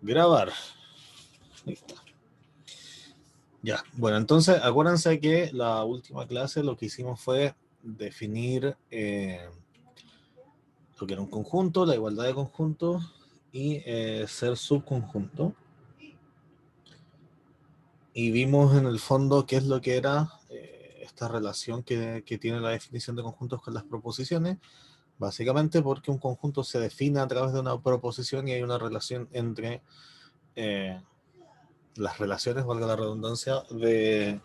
Grabar. Listo. Ya, bueno, entonces acuérdense que la última clase lo que hicimos fue definir lo que era un conjunto, la igualdad de conjuntos y ser subconjunto. Y vimos en el fondo qué es lo que era esta relación que tiene la definición de conjuntos con las proposiciones. Básicamente porque un conjunto se define a través de una proposición y hay una relación entre las relaciones, valga la redundancia, de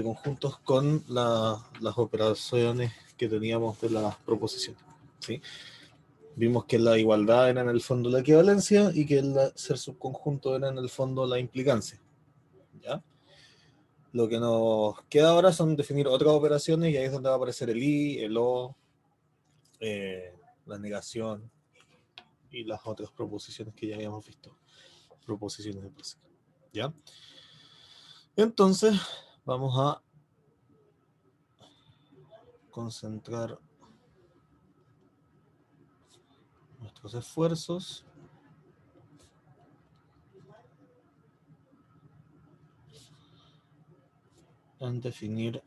conjuntos con las operaciones que teníamos de las proposiciones. ¿Sí? Vimos que la igualdad era en el fondo la equivalencia y que el ser subconjunto era en el fondo la implicancia. ¿Ya? Lo que nos queda ahora son definir otras operaciones y ahí es donde va a aparecer el i, el o, la negación y las otras proposiciones que ya habíamos visto. Proposiciones de básica. ¿Ya? Entonces, vamos a concentrar nuestros esfuerzos en definir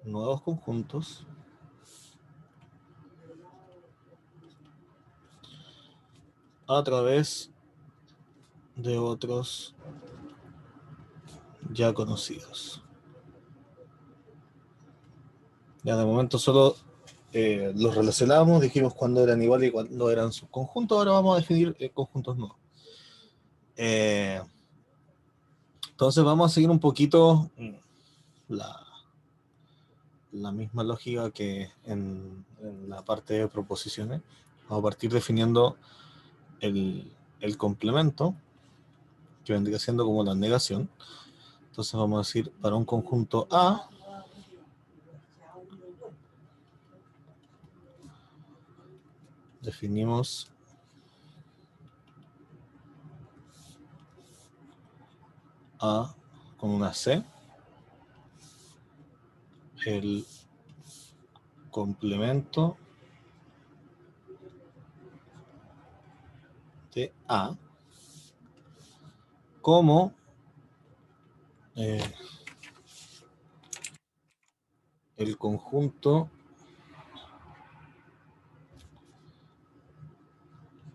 nuevos conjuntos a través de otros ya conocidos. Ya de momento solo los relacionamos, dijimos cuándo eran iguales y cuándo eran subconjuntos, ahora vamos a definir conjuntos nuevos. Entonces vamos a seguir un poquito la misma lógica que en la parte de proposiciones. Vamos a partir definiendo el complemento, que vendría siendo como la negación. Entonces vamos a decir, para un conjunto A, definimos A con una C, el complemento de A como el conjunto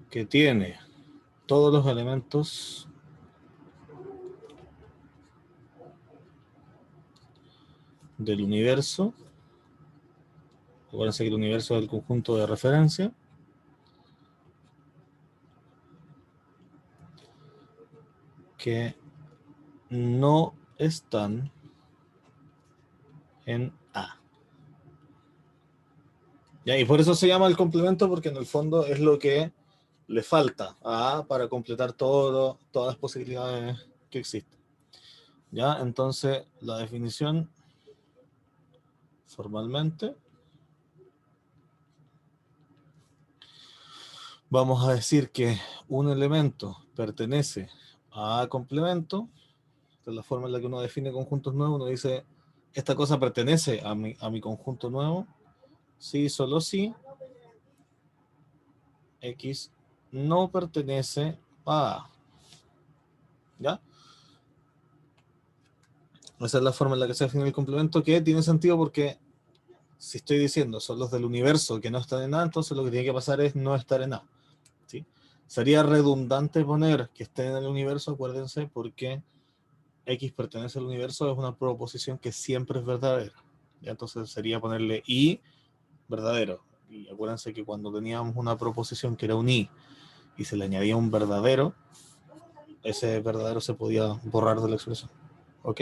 que tiene todos los elementos del universo. Acuérdense que el universo es el conjunto de referencia. Que no están en A. ¿Ya? Y por eso se llama el complemento, porque en el fondo es lo que le falta a A para completar todas las posibilidades que existen. ¿Ya? Entonces, la definición formalmente, vamos a decir que un elemento pertenece a A complemento. Esta es la forma en la que uno define conjuntos nuevos. Uno dice, esta cosa pertenece a mi conjunto nuevo. Sí, solo sí. X no pertenece a A. ¿Ya? Esa es la forma en la que se define el complemento, que tiene sentido porque si estoy diciendo son los del universo que no están en A, entonces lo que tiene que pasar es no estar en A. ¿Sí? Sería redundante poner que estén en el universo, acuérdense, porque X pertenece al universo, es una proposición que siempre es verdadera. ¿Ya? Entonces sería ponerle I verdadero. Y acuérdense que cuando teníamos una proposición que era un I y se le añadía un verdadero, ese verdadero se podía borrar de la expresión. ¿Ok?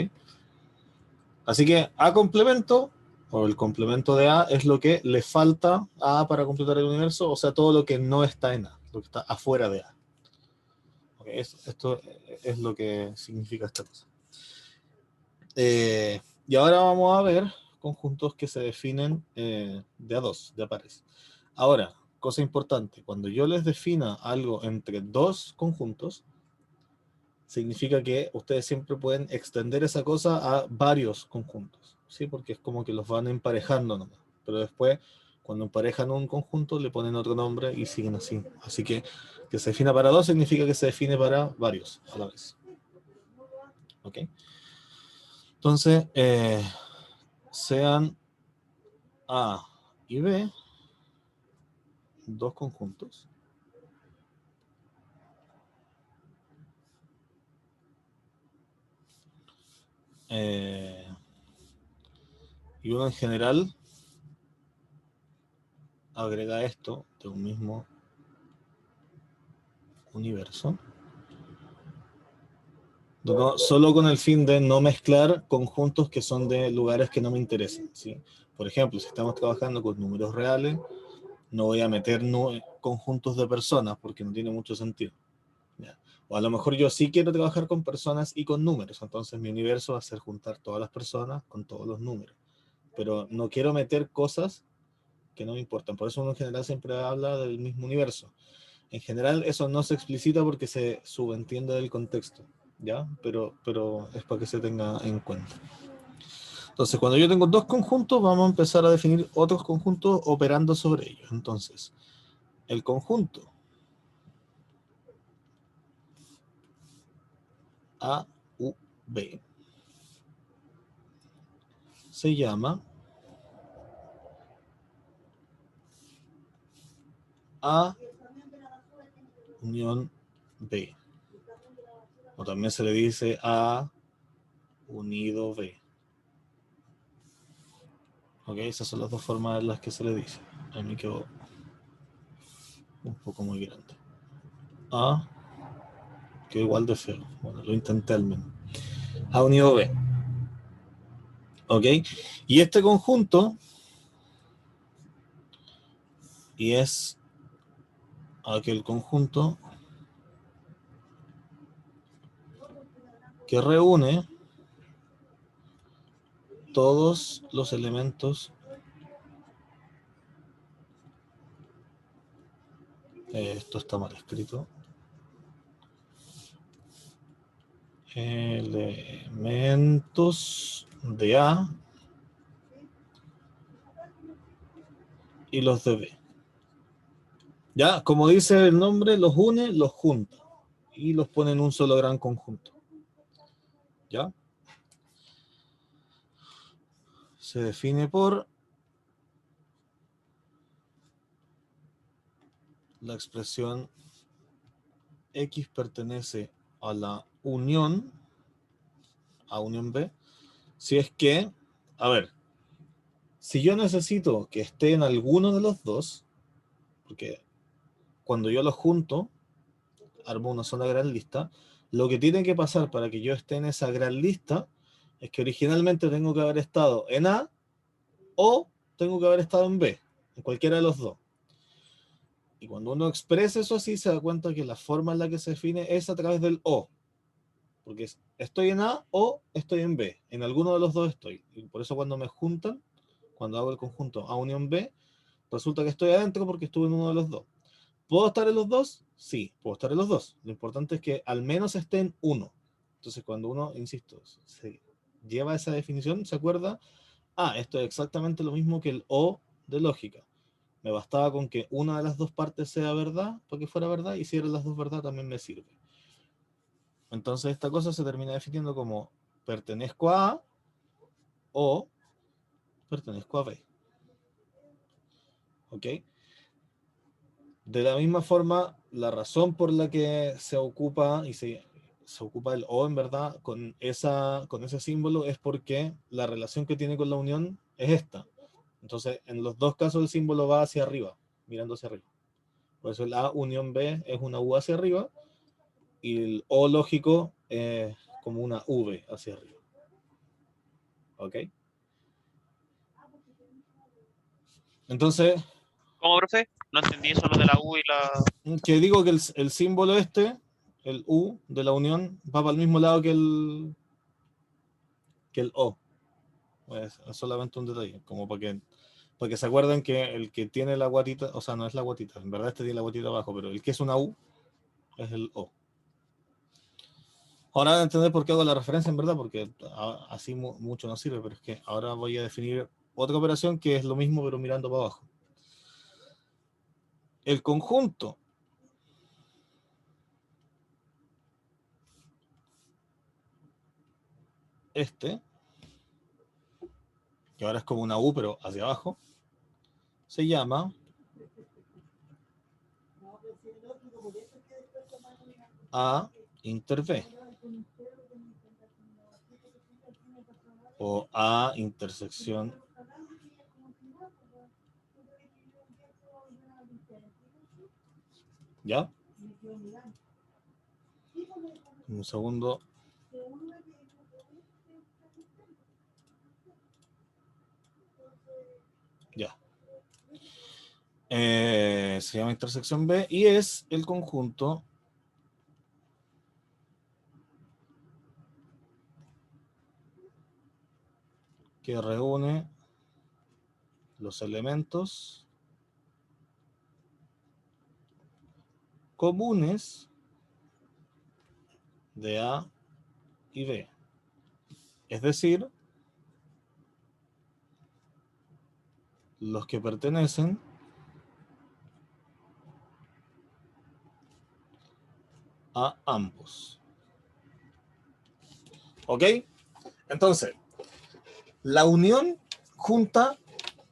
Así que A complemento, o el complemento de A, es lo que le falta a A para completar el universo, o sea, todo lo que no está en A, lo que está afuera de A. Okay, esto es lo que significa esta cosa. Y ahora vamos a ver conjuntos que se definen de a dos, de a pares. Ahora, cosa importante, cuando yo les defina algo entre dos conjuntos, significa que ustedes siempre pueden extender esa cosa a varios conjuntos, ¿sí? Porque es como que los van emparejando nomás. Pero después, Cuando emparejan un conjunto le ponen otro nombre y siguen así. Así que se defina para dos significa que se define para varios a la vez. ¿Ok? Entonces, sean A y B dos conjuntos. Y uno en general agrega esto de un mismo universo. No, solo con el fin de no mezclar conjuntos que son de lugares que no me interesan, ¿sí? Por ejemplo, si estamos trabajando con números reales, no voy a meter conjuntos de personas porque no tiene mucho sentido. ¿Ya? O a lo mejor yo sí quiero trabajar con personas y con números, entonces mi universo va a ser juntar todas las personas con todos los números. Pero no quiero meter cosas que no me importan. Por eso uno en general siempre habla del mismo universo. En general eso no se explicita porque se subentiende del contexto, ¿ya? Pero es para que se tenga en cuenta. Entonces, cuando yo tengo dos conjuntos, vamos a empezar a definir otros conjuntos operando sobre ellos. Entonces, el conjunto A, U, B se llama A unión B. O también se le dice A unido B. Ok, esas son las dos formas en las que se le dice. A mí quedó un poco muy grande. A, que igual de feo. Bueno, lo intenté al menos. A unido B. Ok, y este conjunto, y es aquel conjunto que reúne todos los elementos esto está mal escrito. Elementos de A y los de B. Ya, como dice el nombre, los une, los junta y los pone en un solo gran conjunto. ¿Ya? Se define por la expresión X pertenece a la unión, a unión B, si es que, a ver, si yo necesito que esté en alguno de los dos, porque cuando yo los junto, armo una sola gran lista, lo que tiene que pasar para que yo esté en esa gran lista es que originalmente tengo que haber estado en A o tengo que haber estado en B, en cualquiera de los dos. Y cuando uno expresa eso así, se da cuenta que la forma en la que se define es a través del O. Porque estoy en A o estoy en B. En alguno de los dos estoy. Y por eso cuando me juntan, cuando hago el conjunto A unión B, resulta que estoy adentro porque estuve en uno de los dos. ¿Puedo estar en los dos? Sí, puedo estar en los dos. Lo importante es que al menos esté en uno. Entonces, cuando uno, insisto, se lleva esa definición, se acuerda, esto es exactamente lo mismo que el O de lógica. Me bastaba con que una de las dos partes sea verdad, para que fuera verdad, y si eran las dos verdad también me sirve. Entonces, esta cosa se termina definiendo como pertenezco a A o pertenezco a B. ¿Ok? De la misma forma, la razón por la que se ocupa y se ocupa el O en verdad con ese símbolo es porque la relación que tiene con la unión es esta. Entonces, en los dos casos el símbolo va hacia arriba, mirando hacia arriba. Por eso el A unión B es una U hacia arriba y el O lógico es como una V hacia arriba. ¿Ok? Entonces, ¿Cómo, profe? No entendí eso, lo de la U y la... que digo que el símbolo este, el U de la unión, va para el mismo lado que el O. Pues, es solamente un detalle, como para que se acuerden que el que tiene la guatita, o sea, no es la guatita, en verdad este tiene la guatita abajo, pero el que es una U es el O. Ahora van a entender por qué hago la referencia, en verdad, porque mucho no sirve, pero es que ahora voy a definir otra operación que es lo mismo, pero mirando para abajo. El conjunto este, que ahora es como una U, pero hacia abajo, se llama A inter B. O A intersección. ¿Ya? Un segundo. Ya. Se llama intersección B y es el conjunto que reúne los elementos comunes de A y B. Es decir, los que pertenecen a ambos. ¿Ok? Entonces, la unión junta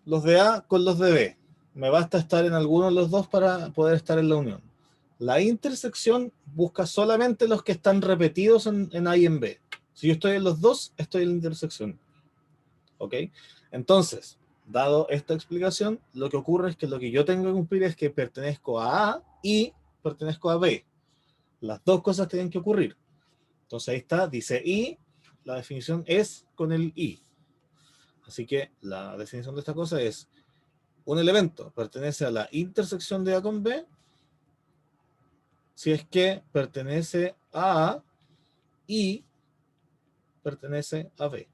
los de A con los de B. Me basta estar en alguno de los dos para poder estar en la unión. La intersección busca solamente los que están repetidos en A y en B. Si yo estoy en los dos, estoy en la intersección. ¿Ok? Entonces, dado esta explicación, lo que ocurre es que lo que yo tengo que cumplir es que pertenezco a A y pertenezco a B. Las dos cosas tienen que ocurrir. Entonces ahí está, dice I, la definición es con el I. Así que la definición de esta cosa es: un elemento pertenece a la intersección de A con B si es que pertenece a A y pertenece a B.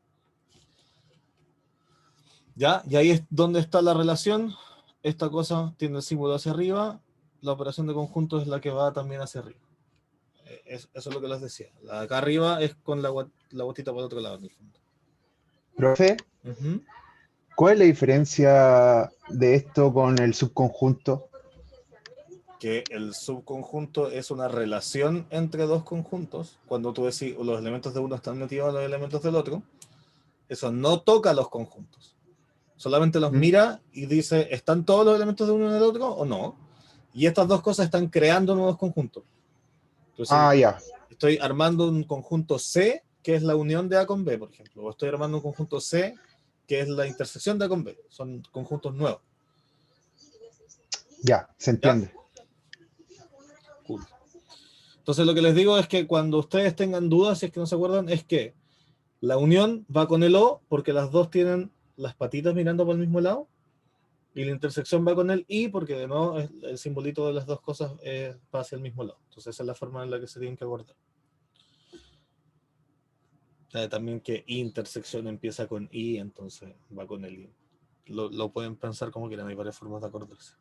¿Ya? Y ahí es donde está la relación. Esta cosa tiene el símbolo hacia arriba, la operación de conjunto es la que va también hacia arriba. Eso es lo que les decía. La de acá arriba es con la gotita por el otro lado, en el fondo. Profe, ¿cuál es la diferencia de esto con el subconjunto? Que el subconjunto es una relación entre dos conjuntos. Cuando tú decís los elementos de uno están metidos a los elementos del otro, eso no toca los conjuntos. Solamente los mira y dice, ¿están todos los elementos de uno en el otro o no? Y estas dos cosas están creando nuevos conjuntos. Entonces, Ya. estoy armando un conjunto C, que es la unión de A con B, por ejemplo. O estoy armando un conjunto C, que es la intersección de A con B. Son conjuntos nuevos. Ya, se entiende. ¿Ya? Cool. Entonces lo que les digo es que cuando ustedes tengan dudas, si es que no se acuerdan, es que la unión va con el O, porque las dos tienen las patitas mirando por el mismo lado, y la intersección va con el I, porque de nuevo el simbolito de las dos cosas va hacia el mismo lado. Entonces esa es la forma en la que se tienen que acordar. También que intersección empieza con I, entonces va con el I. Lo pueden pensar como quieran, hay varias formas de acordarse.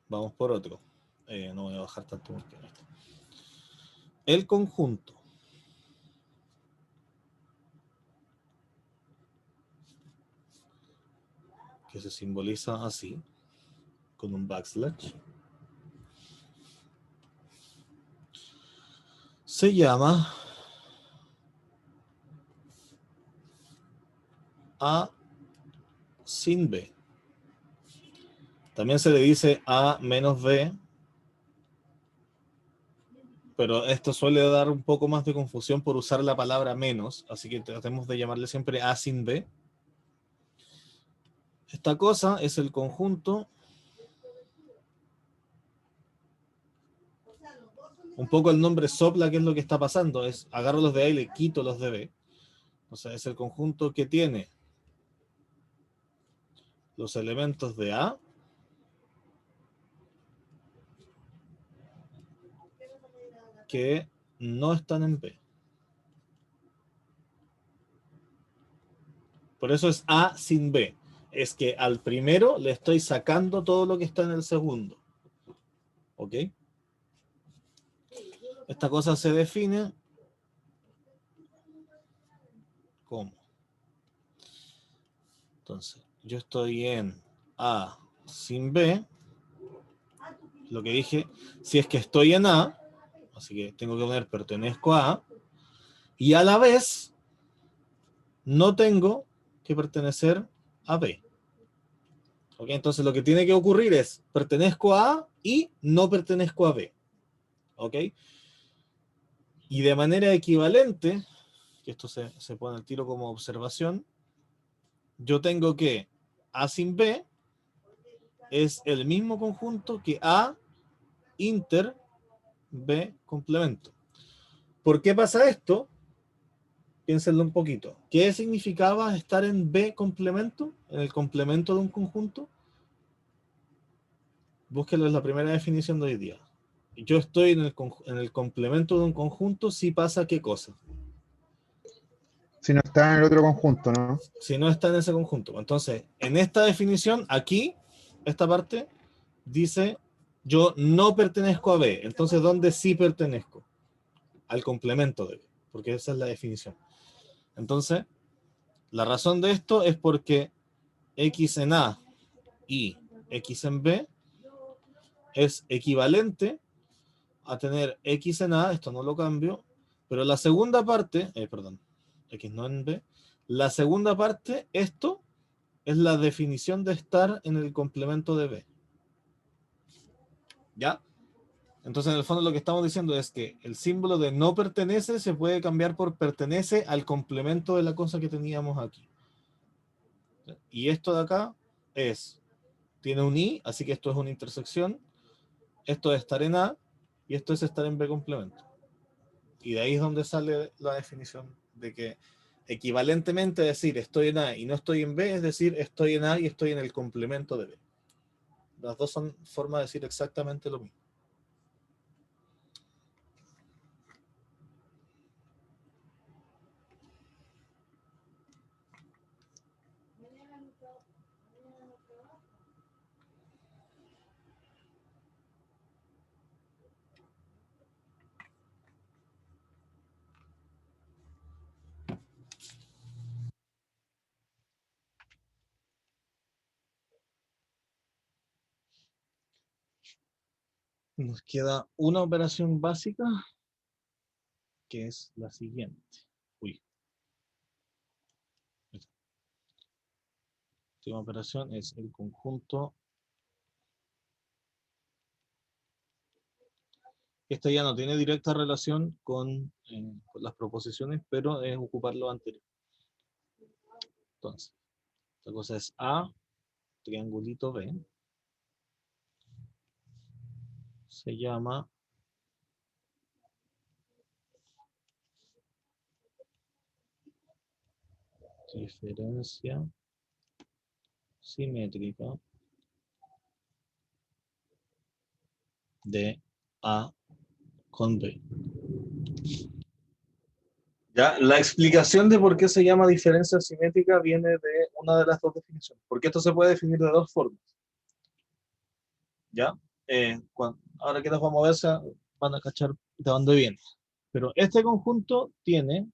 Vamos por otro. No voy a bajar tanto porque esto. El conjunto que se simboliza así, con un backslash, se llama A sin B. También se le dice A menos B, pero esto suele dar un poco más de confusión por usar la palabra menos, así que tratemos de llamarle siempre A sin B. Esta cosa es el conjunto, un poco el nombre sopla qué es lo que está pasando, es agarro los de A y le quito los de B. O sea, es el conjunto que tiene los elementos de A que no están en B. Por eso es A sin B. Es que al primero le estoy sacando todo lo que está en el segundo. ¿Ok? Esta cosa se define ¿Cómo? Entonces, yo estoy en A sin B. Lo que dije, si es que estoy en A, así que tengo que poner pertenezco a A, y a la vez no tengo que pertenecer a B. ¿Ok? Entonces lo que tiene que ocurrir es pertenezco a A y no pertenezco a B. ¿Ok? Y de manera equivalente, que esto se pone al tiro como observación, yo tengo que A sin B es el mismo conjunto que A inter B complemento. ¿Por qué pasa esto? Piénsenlo un poquito. ¿Qué significaba estar en B complemento? En el complemento de un conjunto. Búsquenlo en la primera definición de hoy día. Yo estoy en el complemento de un conjunto si pasa qué cosa. Si no está en el otro conjunto, ¿no? Si no está en ese conjunto. Entonces, en esta definición, aquí, esta parte, dice, yo no pertenezco a B. Entonces, ¿dónde sí pertenezco? Al complemento de B, porque esa es la definición. Entonces, la razón de esto es porque X en A y X en B es equivalente a tener X en A, esto no lo cambio, pero la segunda parte, perdón, X no en B, la segunda parte, esto es la definición de estar en el complemento de B. ¿Ya? Entonces, en el fondo lo que estamos diciendo es que el símbolo de no pertenece se puede cambiar por pertenece al complemento de la cosa que teníamos aquí. Y esto de acá tiene un I, así que esto es una intersección. Esto es estar en A y esto es estar en B complemento. Y de ahí es donde sale la definición de que equivalentemente decir estoy en A y no estoy en B, es decir, estoy en A y estoy en el complemento de B. Las dos son formas de decir exactamente lo mismo. Nos queda una operación básica, que es la siguiente. Uy. La última operación es el conjunto. Esta ya no tiene directa relación con las proposiciones, pero es ocupar lo anterior. Entonces, esta cosa es A, triangulito B. Se llama diferencia simétrica de A con B. Ya, la explicación de por qué se llama diferencia simétrica viene de una de las dos definiciones, porque esto se puede definir de dos formas. ¿Ya? Ahora que nos vamos a ver, van a cachar de dónde viene. Pero este conjunto tiene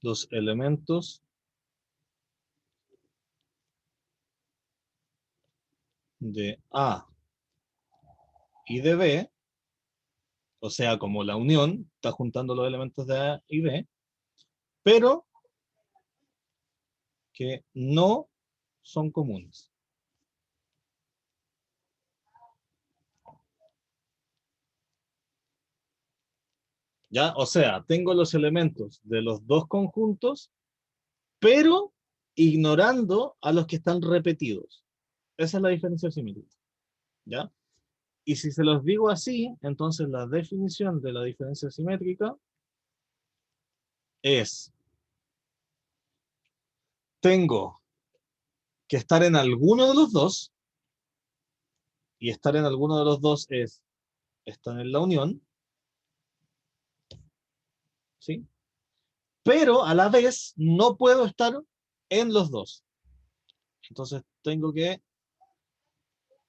los elementos de A y de B, o sea, como la unión, está juntando los elementos de A y B, pero que no son comunes. ¿Ya? O sea, tengo los elementos de los dos conjuntos, pero ignorando a los que están repetidos. Esa es la diferencia simétrica. ¿Ya? Y si se los digo así, entonces la definición de la diferencia simétrica es: tengo que estar en alguno de los dos, y estar en alguno de los dos es estar en la unión, ¿sí? Pero a la vez no puedo estar en los dos. Entonces tengo que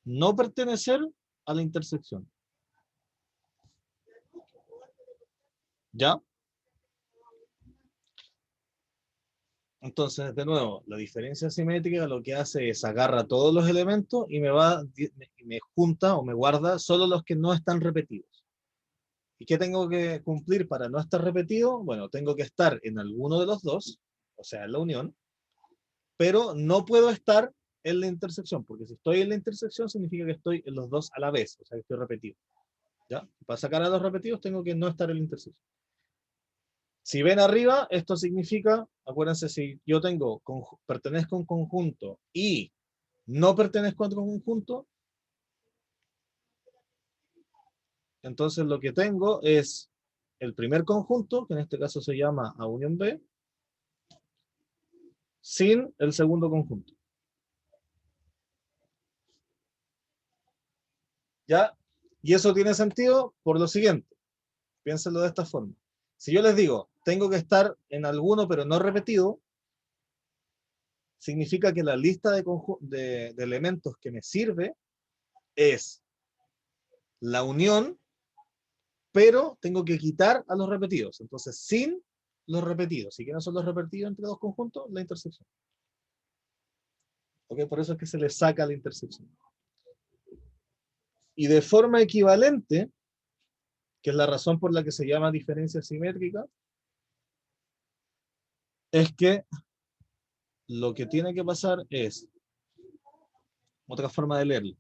no pertenecer a la intersección. ¿Ya? Entonces, de nuevo, la diferencia simétrica lo que hace es agarra todos los elementos y me junta o me guarda solo los que no están repetidos. ¿Y qué tengo que cumplir para no estar repetido? Bueno, tengo que estar en alguno de los dos, o sea, en la unión, pero no puedo estar en la intersección, porque si estoy en la intersección significa que estoy en los dos a la vez, o sea, que estoy repetido. ¿Ya? Para sacar a los repetidos tengo que no estar en la intersección. Si ven arriba, esto significa, acuérdense, si yo pertenezco a un conjunto y no pertenezco a otro conjunto, entonces lo que tengo es el primer conjunto, que en este caso se llama A unión B, sin el segundo conjunto. ¿Ya? Y eso tiene sentido por lo siguiente. Piénsenlo de esta forma. Si yo les digo, tengo que estar en alguno pero no repetido, significa que la lista de elementos que me sirve es la unión, pero tengo que quitar a los repetidos. Entonces, sin los repetidos. ¿Y quiénes son los repetidos entre dos conjuntos? La intersección. ¿Ok? Por eso es que se le saca la intersección. Y de forma equivalente, que es la razón por la que se llama diferencia simétrica, es que lo que tiene que pasar es, otra forma de leerlo,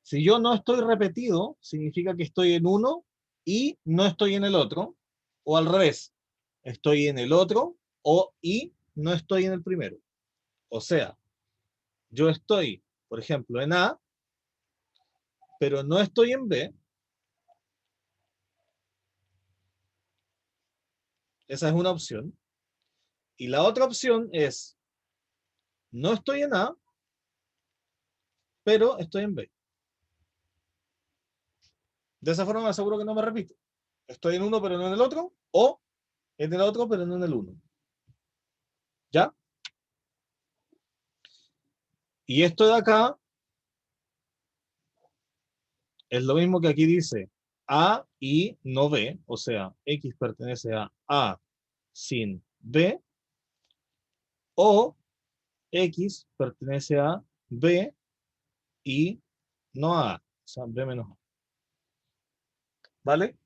si yo no estoy repetido, significa que estoy en uno y no estoy en el otro, o al revés, estoy en el otro y no estoy en el primero. O sea, yo estoy, por ejemplo, en A, pero no estoy en B. Esa es una opción. Y la otra opción es, no estoy en A, pero estoy en B. De esa forma me aseguro que no me repito. Estoy en uno, pero no en el otro, o en el otro, pero no en el uno. ¿Ya? Y esto de acá es lo mismo que aquí dice A y no B, o sea, X pertenece a A sin B, o X pertenece a B y no a A, o sea, B menos A. ¿Vale?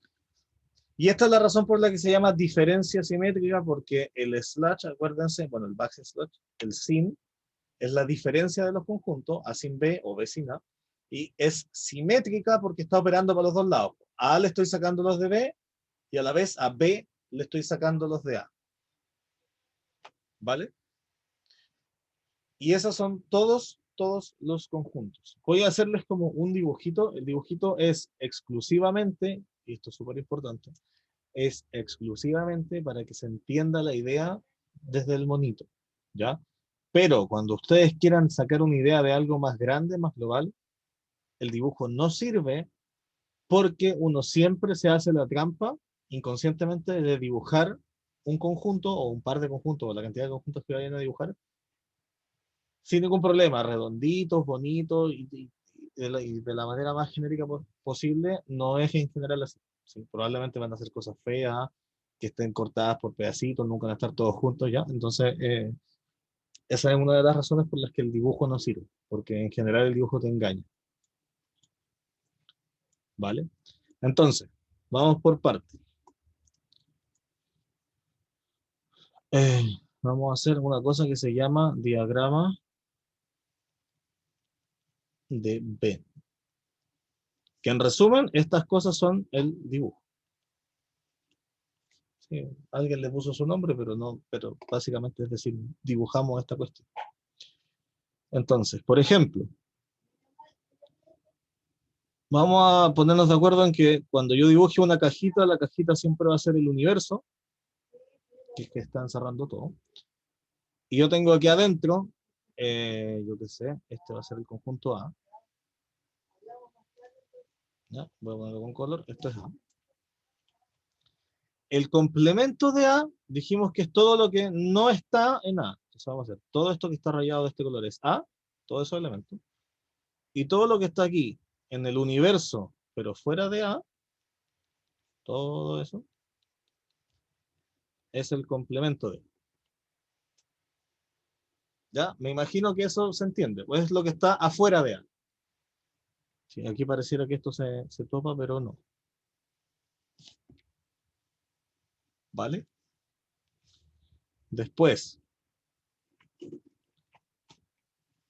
Y esta es la razón por la que se llama diferencia simétrica, porque el slash, acuérdense, bueno, el backslash, el sin, es la diferencia de los conjuntos, A sin B o B sin A, y es simétrica porque está operando para los dos lados. A le estoy sacando los de B, y a la vez a B le estoy sacando los de A. ¿Vale? Y esos son todos los conjuntos. Voy a hacerles como un dibujito. El dibujito es exclusivamente, y esto es súper importante, es exclusivamente para que se entienda la idea desde el monito, ¿ya? Pero cuando ustedes quieran sacar una idea de algo más grande, más global, el dibujo no sirve porque uno siempre se hace la trampa inconscientemente de dibujar un conjunto o un par de conjuntos o la cantidad de conjuntos que vayan a dibujar sin ningún problema, redonditos, bonitos y de la manera más genérica posible. No es en general así. ¿Sí? Probablemente van a hacer cosas feas, que estén cortadas por pedacitos, nunca van a estar todos juntos ya. Entonces, esa es una de las razones por las que el dibujo no sirve, porque en general el dibujo te engaña. ¿Vale? Entonces, vamos por partes. Vamos a hacer una cosa que se llama diagrama de Venn. Que en resumen, estas cosas son el dibujo. Sí, alguien le puso su nombre, pero básicamente es decir, dibujamos esta cuestión. Entonces, por ejemplo, vamos a ponernos de acuerdo en que cuando yo dibuje una cajita, la cajita siempre va a ser el universo, que es que está encerrando todo. Y yo tengo aquí adentro, yo qué sé, este va a ser el conjunto A. ¿Ya? Voy a ponerlo con color, esto es A. El complemento de A, dijimos que es todo lo que no está en A. Entonces vamos a hacer, todo esto que está rayado de este color es A, todos esos elementos, y todo lo que está aquí en el universo, pero fuera de A, todo eso, es el complemento de. ¿Ya? Me imagino que eso se entiende, pues es lo que está afuera de A. Sí, aquí pareciera que esto se topa, pero no. ¿Vale? Después,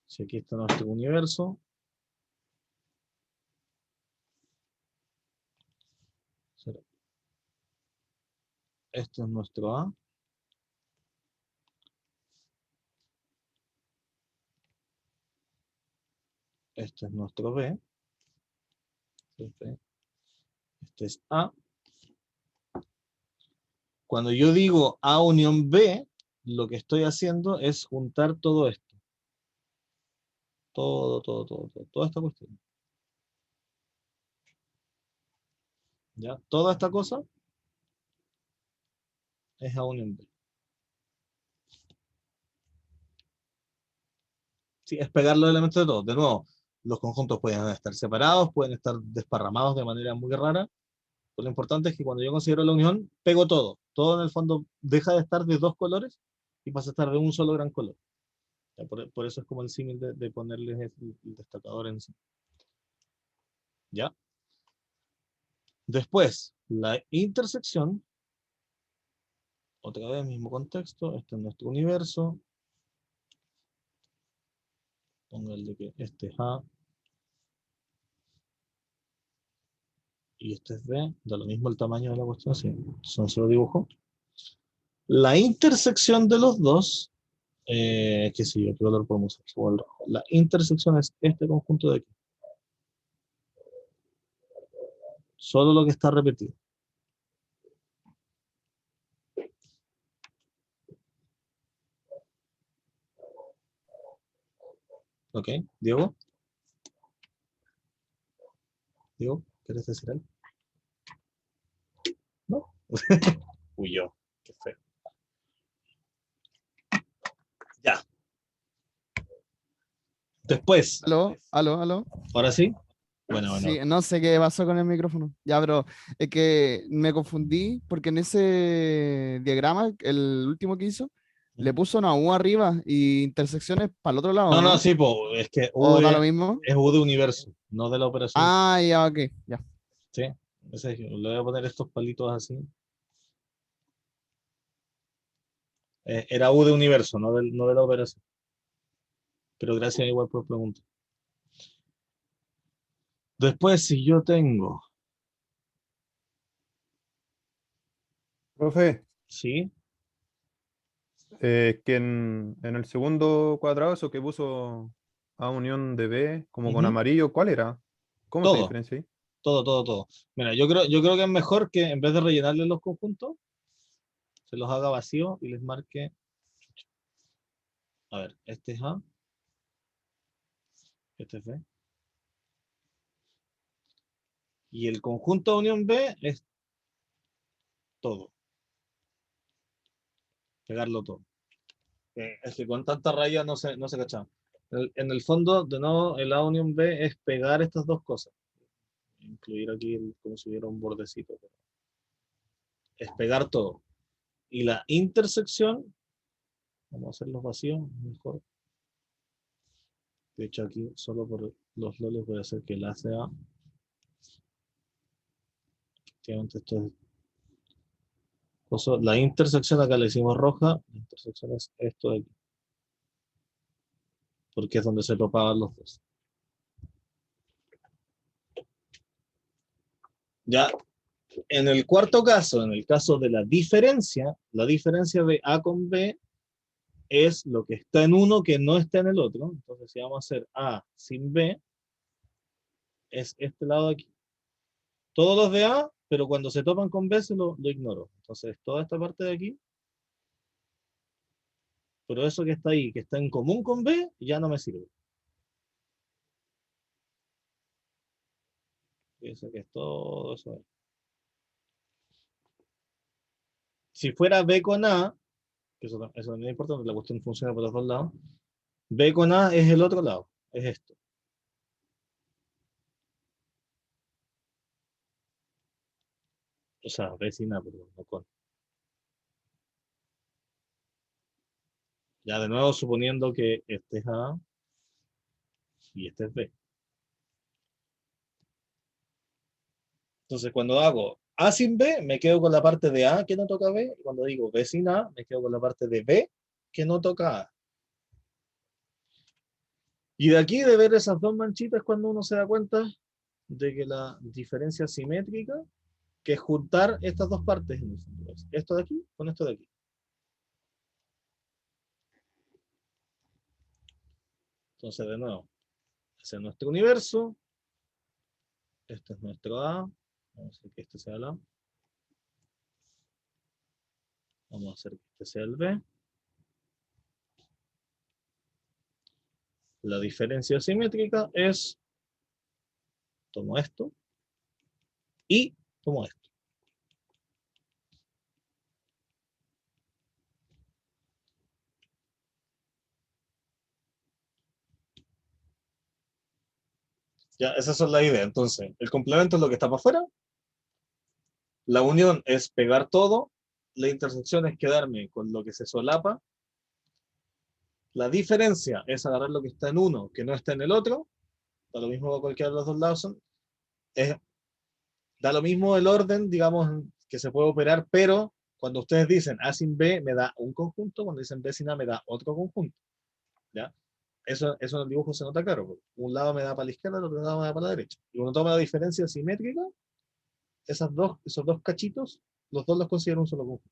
si aquí está nuestro universo, este es nuestro A. Este es nuestro B. Este es A. Cuando yo digo A unión B, lo que estoy haciendo es juntar todo esto. Toda esta cuestión. ¿Ya? Toda esta cosa es A unión B. Sí, es pegar los elementos de todos. De nuevo, los conjuntos pueden estar separados, pueden estar desparramados de manera muy rara. Pero lo importante es que cuando yo considero la unión, pego todo. Todo en el fondo deja de estar de dos colores y pasa a estar de un solo gran color. Por eso es como el símil de ponerles el destacador en sí. ¿Ya? Después, la intersección, otra vez, mismo contexto, este es nuestro universo. Póngale que este es A y este es B, da lo mismo el tamaño de la cuestión, sí, son solo dibujos. La intersección de los dos, qué sé yo, qué color podemos usar, o el rojo. La intersección es este conjunto de aquí. Solo lo que está repetido. ¿Ok? Diego, ¿quieres decir algo? ¿No? Huyó, qué feo. Ya. Después, Aló, aló, aló. ahora sí. Bueno. Sí, no sé qué pasó con el micrófono. Ya, pero es que me confundí porque en ese diagrama, el último que hizo, le puso una U arriba y intersecciones para el otro lado, No, ¿no? sí, po, es que U ¿O da es, lo mismo? es U de universo, no de la operación. Ah, ya, ok, ya. Sí, le voy a poner estos palitos así. Era U de universo, no de la operación. Pero gracias igual por preguntar. Después, si yo tengo, Profe, ¿sí? que en el segundo cuadrado, eso que puso A unión de B, como con Ujú. amarillo, ¿cuál era? ¿Cómo se Todo, diferencia ahí? todo. Mira, yo creo que es mejor que en vez de rellenarle los conjuntos, se los haga vacío y les marque, a ver, este es A, este es B. Y el conjunto de unión B es todo, pegarlo todo. Es que con tanta raya no se cachaba. En el fondo, de nuevo, el A unión B es pegar estas dos cosas. Incluir aquí como si hubiera un bordecito. Es pegar todo. Y la intersección, vamos a hacer los vacíos mejor. De hecho, aquí solo por los loles voy a hacer que el A sea. Efectivamente, esto es. La intersección acá la hicimos roja. La intersección es esto de aquí. Porque es donde se topaban los dos. Ya, en el cuarto caso, en el caso de la diferencia de A con B es lo que está en uno que no está en el otro. Entonces, si vamos a hacer A sin B, es este lado de aquí. Todos los de A, pero cuando se topan con B se lo ignoro. Entonces, toda esta parte de aquí, pero eso que está ahí, que está en común con B, ya no me sirve. Eso que es todo eso. Si fuera B con A, que eso no es importante, la cuestión funciona por los dos lados. B con A es el otro lado, es esto. O sea, B sin A, perdón, no con. Ya de nuevo, suponiendo que este es A y este es B. Entonces, cuando hago A sin B, me quedo con la parte de A que no toca B. Y cuando digo B sin A, me quedo con la parte de B que no toca A. Y de aquí, de ver esas dos manchitas, cuando uno se da cuenta de que la diferencia simétrica, que es juntar estas dos partes, en el fondo, es esto de aquí con esto de aquí. Entonces, de nuevo, ese es nuestro universo. Este es nuestro A. Vamos a hacer que este sea el A. Vamos a hacer que este sea el B. La diferencia simétrica es, tomo esto y tomo esto. Ya, esas son las ideas. Entonces, el complemento es lo que está para afuera. La unión es pegar todo. La intersección es quedarme con lo que se solapa. La diferencia es agarrar lo que está en uno que no está en el otro. Da lo mismo cualquiera de los dos lados. Da lo mismo el orden, digamos, que se puede operar, pero cuando ustedes dicen A sin B me da un conjunto, cuando dicen B sin A me da otro conjunto. ¿Ya? Eso en el dibujo se nota claro. Porque un lado me da para la izquierda, el otro lado me da para la derecha. Y cuando toma la diferencia simétrica, esos dos cachitos, los dos los considero un solo conjunto.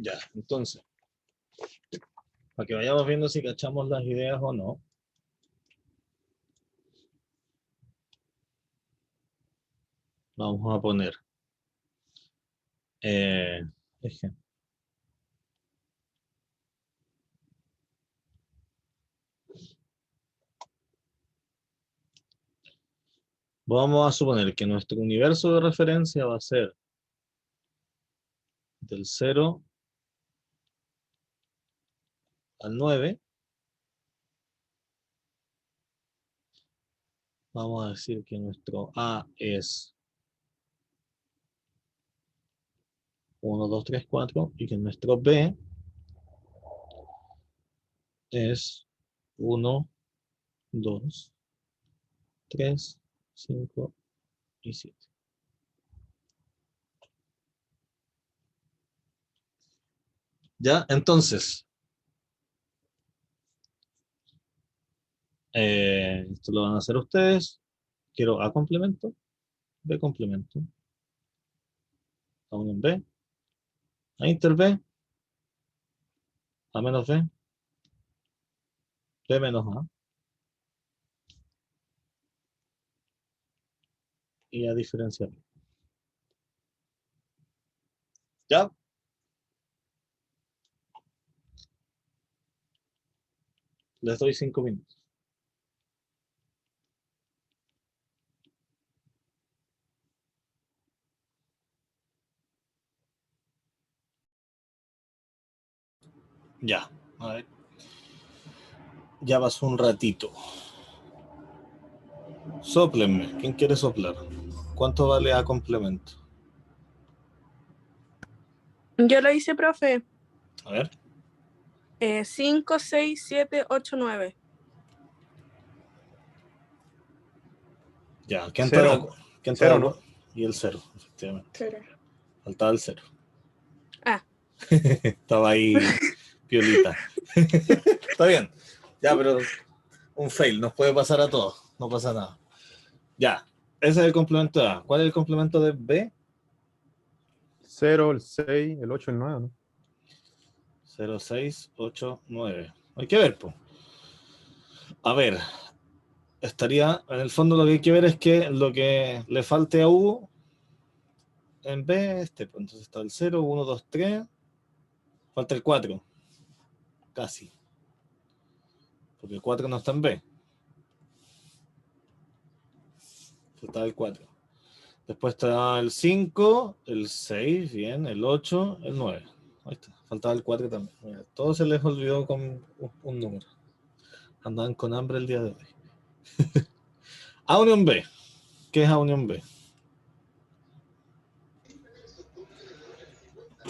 Ya, entonces, para que vayamos viendo si cachamos las ideas o no. Vamos a poner eje. Vamos a suponer que nuestro universo de referencia va a ser del 0 al 9. Vamos a decir que nuestro A es 1, 2, 3, 4 y que nuestro B es 1, 2, 3, 5 y 7. Ya, entonces, esto lo van a hacer ustedes. Quiero A complemento, B complemento, A1 en B, A inter B, A menos B, B menos A, y A diferencia B. ¿Ya? Les doy 5 minutos. Ya, a ver. Ya pasó un ratito. Sóplenme. ¿Quién quiere soplar? ¿Cuánto vale A complemento? Yo lo hice, profe. A ver. 5, 6, 7, 8, 9. Ya, ¿quién Cero. está de- quién está Cero, de ¿no? acuerdo? Y el 0, efectivamente. Cero. Faltaba el 0. Ah. Estaba ahí piolita. Está bien. Ya, pero un fail, nos puede pasar a todos. No pasa nada. Ya, ese es el complemento de A. ¿Cuál es el complemento de B? 0, el 6, el 8, el 9, ¿no? 0, 6, 8, 9. Hay que ver, pues. A ver, estaría, en el fondo lo que hay que ver es que lo que le falte a U en B, pues, entonces está el 0, 1, 2, 3, falta el 4, casi, porque el 4 no está en B, falta el 4. Después está el 5, el 6, bien, el 8, el 9. Ahí está, faltaba el 4 también. Mira, todo se les olvidó con un número. Andaban con hambre el día de hoy. A unión B. ¿Qué es A unión B?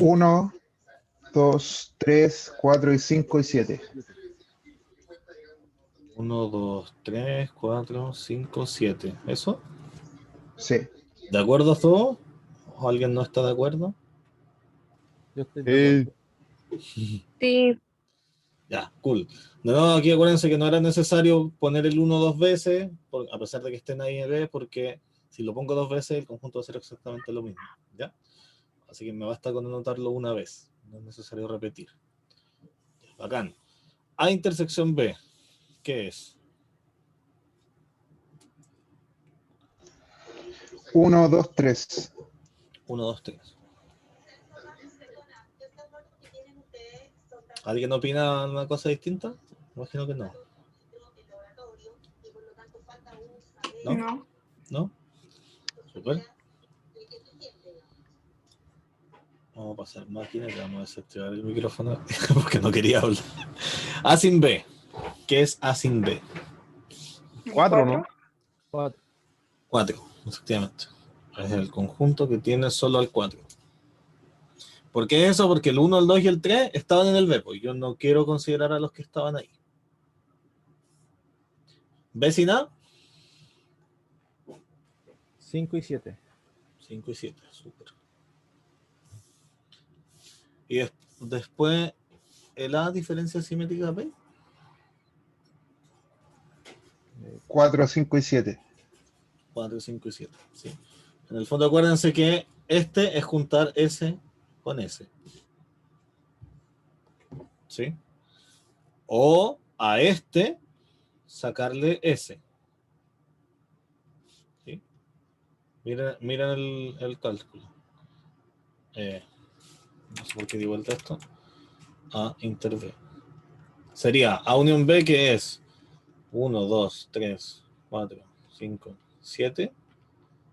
1, 2, 3, 4 y 5 y 7. 1, 2, 3, 4, 5, 7. ¿Eso? Sí. ¿De acuerdo a todo? ¿O alguien no está de acuerdo? Yo estoy de acuerdo. Sí. Ya, cool. De nuevo, aquí acuérdense que no era necesario poner el 1 dos veces, a pesar de que estén ahí en B, porque si lo pongo dos veces, el conjunto va a ser exactamente lo mismo. ¿Ya? Así que me basta con anotarlo una vez. No es necesario repetir. Bacán. A intersección B, ¿qué es? 1, 2, 3. 1, 2, 3. ¿Alguien opina una cosa distinta? Imagino que no. ¿No? No. ¿No? Super. Vamos a pasar máquina y vamos a desactivar el micrófono porque no quería hablar. A sin B. ¿Qué es A sin B? 4, ¿no? 4, efectivamente. Es el conjunto que tiene solo el 4. ¿Por qué eso? Porque el 1, el 2 y el 3 estaban en el B, pues yo no quiero considerar a los que estaban ahí. ¿B sin A? 5 y 7. 5 y 7, súper. Y después, ¿el A diferencia simétrica B? 4, 5 y 7. 4, 5 y 7, sí. En el fondo acuérdense que este es juntar S con S. ¿Sí? O a este sacarle S. ¿Sí? Miren el cálculo. No sé por qué di vuelta esto. A inter B. Sería A unión B, que es 1, 2, 3, 4, 5, 7,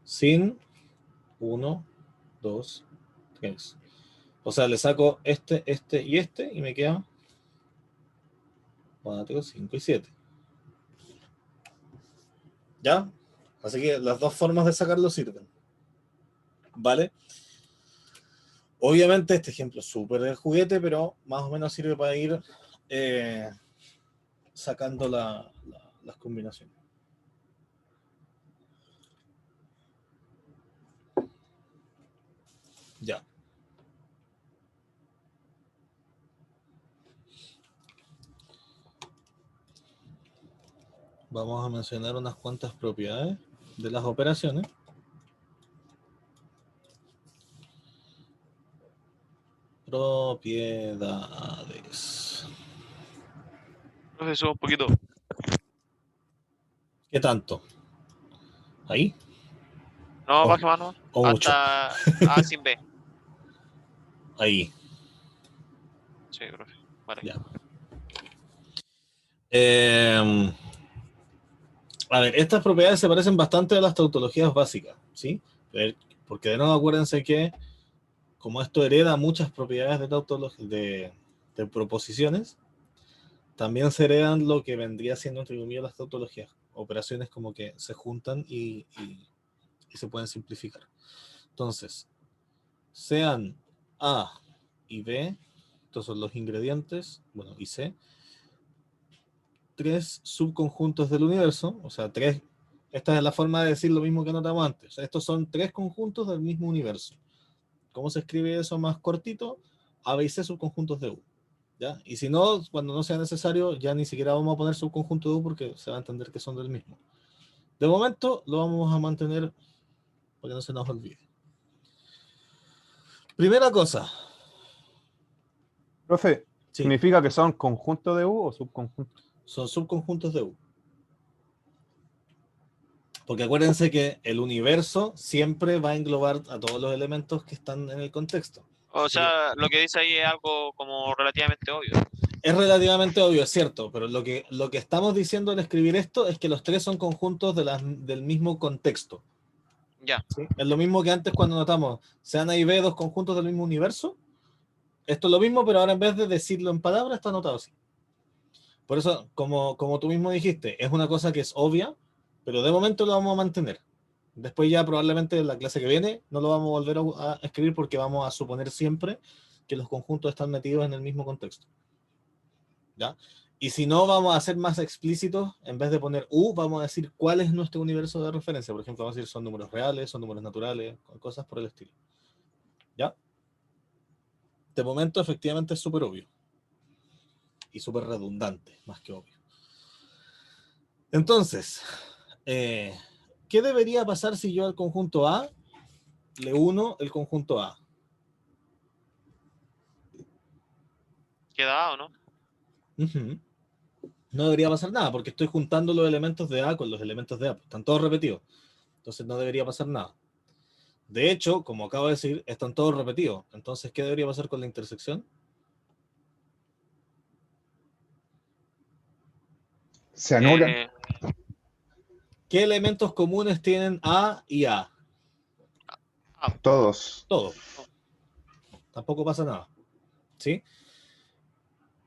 sin 1, 2, 3. O sea, le saco este y me queda 4, 5 y 7. ¿Ya? Así que las dos formas de sacarlo sirven. ¿Vale? Obviamente este ejemplo es súper de juguete, pero más o menos sirve para ir sacando las combinaciones. Ya. Vamos a mencionar unas cuantas propiedades de las operaciones. Propiedades. Profe, sube un poquito. ¿Qué tanto? ¿Ahí? No, Oh, baje más, no. o mucho. Hasta A sin B. Ahí. Sí, profe. Vale. Ya. A ver, estas propiedades se parecen bastante a las tautologías básicas, ¿sí? Porque de nuevo acuérdense que como esto hereda muchas propiedades de proposiciones, también se heredan lo que vendría siendo entre comillas las tautologías, operaciones como que se juntan y se pueden simplificar. Entonces, sean A y B, estos son los ingredientes, bueno, y C, 3 subconjuntos del universo, o sea, 3 Esta es la forma de decir lo mismo que notamos antes. O sea, estos son 3 conjuntos del mismo universo. ¿Cómo se escribe eso más cortito? A, B y C subconjuntos de U. ¿Ya? Y si no, cuando no sea necesario, ya ni siquiera vamos a poner subconjunto de U porque se va a entender que son del mismo. De momento lo vamos a mantener para que no se nos olvide. Primera cosa. Profe, Sí, ¿significa que son conjuntos de U o subconjuntos? son subconjuntos de U. Porque acuérdense que el universo siempre va a englobar a todos los elementos que están en el contexto. O Así que sea, lo que dice ahí es algo como relativamente obvio. es relativamente obvio, es cierto, pero lo que estamos diciendo al escribir esto es que los 3 son conjuntos del mismo contexto. Ya. ¿Sí? Es lo mismo que antes cuando notamos, sean A y B 2 conjuntos del mismo universo. Esto es lo mismo, pero ahora en vez de decirlo en palabras, está anotado así. Por eso, como tú mismo dijiste, es una cosa que es obvia, pero de momento lo vamos a mantener. Después ya probablemente en la clase que viene no lo vamos a volver a escribir porque vamos a suponer siempre que los conjuntos están metidos en el mismo contexto. ¿Ya? Y si no, vamos a ser más explícitos, en vez de poner U, vamos a decir cuál es nuestro universo de referencia. Por ejemplo, vamos a decir son números reales, son números naturales, cosas por el estilo. ¿Ya? De momento, efectivamente, es súper obvio. Y súper redundante, más que obvio. Entonces, ¿qué debería pasar si yo al conjunto A le uno el conjunto A? ¿Queda A o no? Uh-huh. No debería pasar nada, porque estoy juntando los elementos de A con los elementos de A. Están todos repetidos. Entonces no debería pasar nada. De hecho, como acabo de decir, están todos repetidos. Entonces, ¿qué debería pasar con la intersección? Se anulan. ¿Qué elementos comunes tienen A y A? Todos. Todo. Tampoco pasa nada. ¿Sí?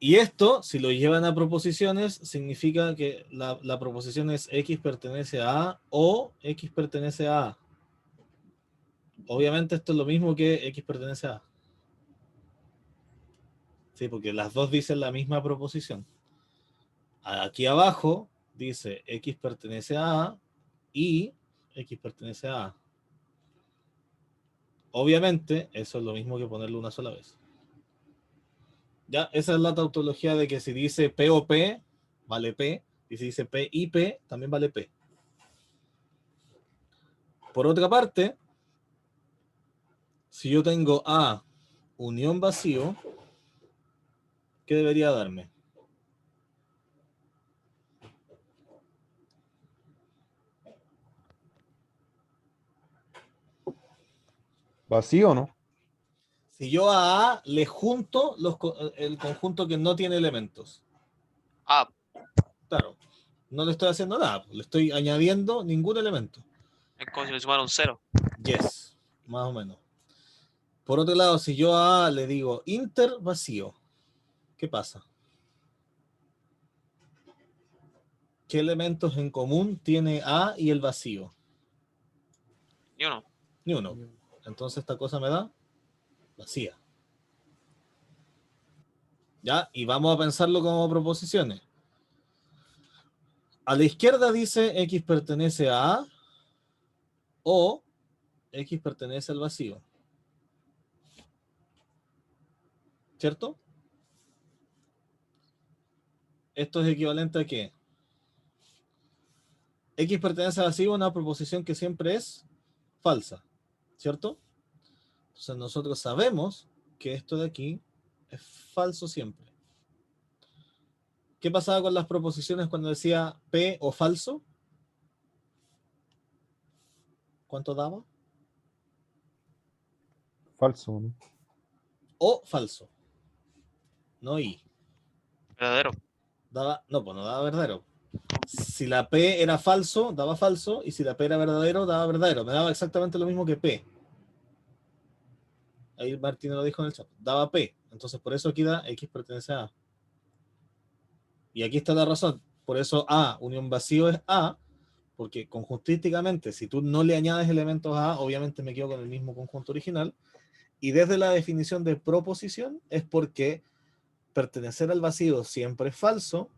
Y esto, si lo llevan a proposiciones, significa que la proposición es X pertenece a A o X pertenece a A. Obviamente esto es lo mismo que X pertenece a A. Sí, porque las dos dicen la misma proposición. Aquí abajo dice X pertenece a A y X pertenece a A. Obviamente, eso es lo mismo que ponerlo una sola vez. Ya, esa es la tautología de que si dice P o P, vale P, y si dice P y P, también vale P. Por otra parte, si yo tengo A unión vacío, ¿qué debería darme? ¿Vacío o no? Si yo a A le junto el conjunto que no tiene elementos. A. Claro, no le estoy haciendo nada, le estoy añadiendo ningún elemento. Es como si le sumara un 0. Yes, más o menos. Por otro lado, si yo a A le digo inter vacío, ¿qué pasa? ¿Qué elementos en común tiene A y el vacío? Ni uno. Ni uno. Entonces esta cosa me da vacía. ¿Ya? Y vamos a pensarlo como proposiciones. A la izquierda dice X pertenece a A o X pertenece al vacío. ¿Cierto? Esto es equivalente a ¿qué? X pertenece al vacío, una proposición que siempre es falsa. ¿Cierto? Entonces nosotros sabemos que esto de aquí es falso siempre. ¿Qué pasaba con las proposiciones cuando decía P o falso? ¿Cuánto daba? Falso, ¿no? O falso. No y. Verdadero. No, pues no daba verdadero. Si la P era falso, daba falso. Y si la P era verdadero, daba verdadero. Me daba exactamente lo mismo que P. Ahí Martín lo dijo en el chat. Daba P. Entonces por eso aquí da X pertenece a A. Y aquí está la razón. Por eso A, unión vacío es A. Porque conjuntísticamente, si tú no le añades elementos a A, obviamente me quedo con el mismo conjunto original. Y desde la definición de proposición es porque pertenecer al vacío siempre es falso,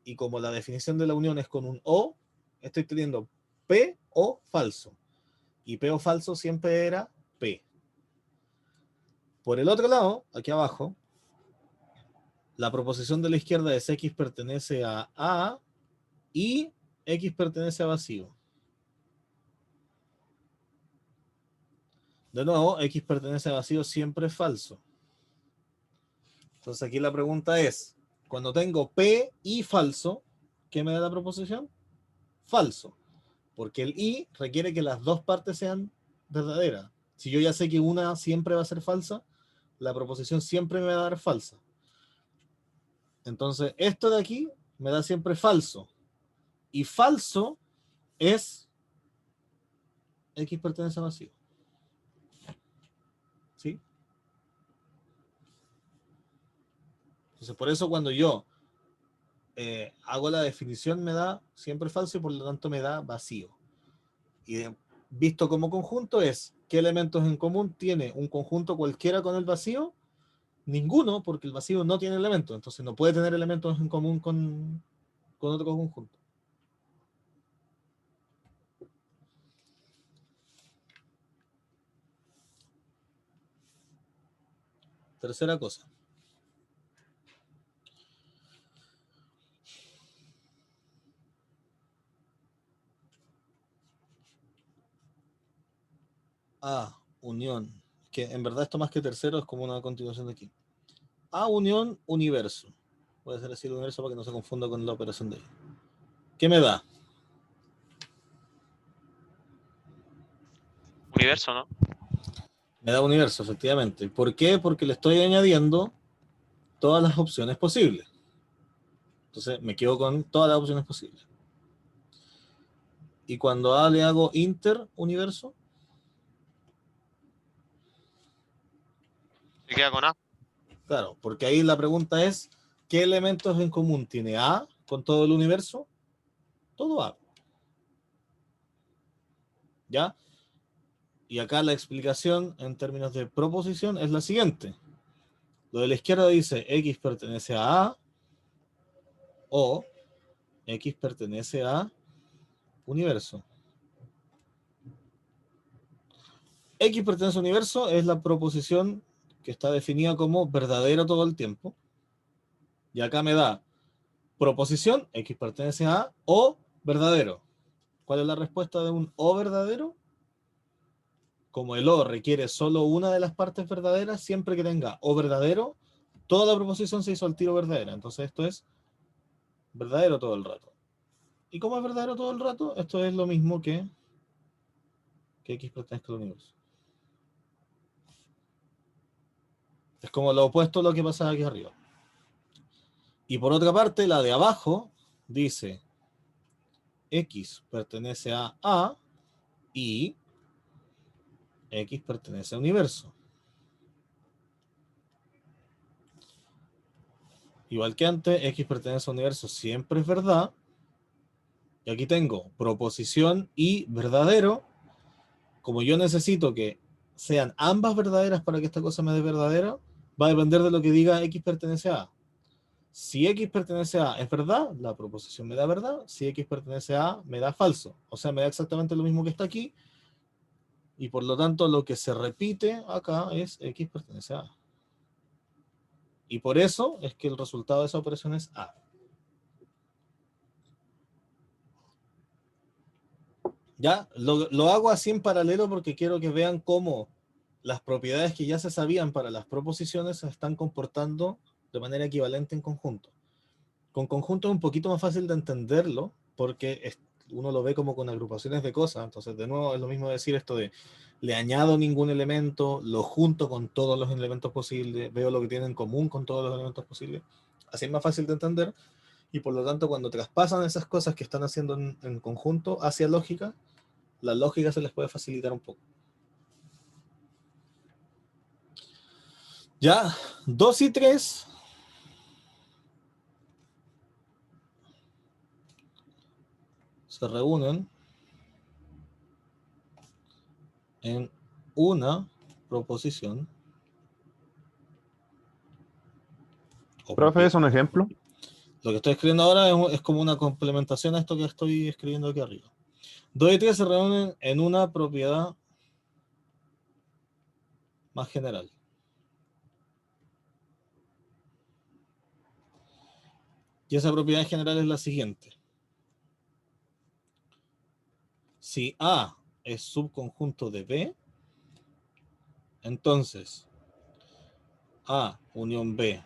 y como la definición de la unión es con un O, estoy teniendo P o falso. Y P o falso siempre era P. Por el otro lado, aquí abajo, la proposición de la izquierda es X pertenece a A y X pertenece a vacío. De nuevo, X pertenece a vacío siempre es falso. Entonces aquí la pregunta es, cuando tengo P y falso, ¿qué me da la proposición? Falso. Porque el y requiere que las dos partes sean verdaderas. Si yo ya sé que una siempre va a ser falsa, la proposición siempre me va a dar falsa. Entonces, esto de aquí me da siempre falso. Y falso es X pertenece a vacío. ¿Sí? Entonces, por eso cuando yo hago la definición me da siempre falso y por lo tanto me da vacío. Y visto como conjunto es, ¿qué elementos en común tiene un conjunto cualquiera con el vacío? Ninguno, porque el vacío no tiene elementos, entonces no puede tener elementos en común con otro conjunto. Tercera cosa. A, unión. Que en verdad esto más que tercero es como una continuación de aquí. A, unión, universo. Voy a hacer así el universo para que no se confunda con la operación de ahí. ¿Qué me da? Universo, ¿no? Me da universo, efectivamente. ¿Por qué? Porque le estoy añadiendo todas las opciones posibles. Entonces me quedo con todas las opciones posibles. Y cuando A le hago interuniverso, Se queda con A. claro, porque ahí la pregunta es, ¿qué elementos en común tiene A con todo el universo? Todo A. ¿Ya? Y acá la explicación en términos de proposición es la siguiente. Lo de la izquierda dice X pertenece a A o X pertenece a universo. X pertenece a universo es la proposición que está definida como verdadero todo el tiempo. Y acá me da proposición, X pertenece a A o verdadero. ¿Cuál es la respuesta de un O verdadero? Como el O requiere solo una de las partes verdaderas, siempre que tenga O verdadero, toda la proposición se hizo al tiro verdadera. Entonces esto es verdadero todo el rato. ¿Y como es verdadero todo el rato? Esto es lo mismo que X pertenezca al universo. Es como lo opuesto a lo que pasa aquí arriba. Y por otra parte, la de abajo dice X pertenece a A y X pertenece a universo. Igual que antes, X pertenece a universo siempre es verdad. Y aquí tengo proposición y verdadero. Como yo necesito que sean ambas verdaderas para que esta cosa me dé verdadera, va a depender de lo que diga X pertenece a A. Si X pertenece a A es verdad, la proposición me da verdad. Si X pertenece a A, me da falso. O sea, me da exactamente lo mismo que está aquí. Y por lo tanto, lo que se repite acá es X pertenece a A. Y por eso es que el resultado de esa operación es A. ¿Ya? Lo hago así en paralelo porque quiero que vean cómo las propiedades que ya se sabían para las proposiciones se están comportando de manera equivalente en conjunto. Con conjunto es un poquito más fácil de entenderlo porque uno lo ve como con agrupaciones de cosas. Entonces, de nuevo, es lo mismo decir esto de le añado ningún elemento, lo junto con todos los elementos posibles, veo lo que tienen en común con todos los elementos posibles. Así es más fácil de entender y por lo tanto cuando traspasan esas cosas que están haciendo en conjunto hacia lógica, la lógica se les puede facilitar un poco. Ya, 2 y 3 se reúnen en una proposición. Profe, ¿es un ejemplo? Lo que estoy escribiendo ahora es como una complementación a esto que estoy escribiendo aquí arriba. 2 y 3 se reúnen en una propiedad más general. Y esa propiedad general es la siguiente. Si A es subconjunto de B, entonces A unión B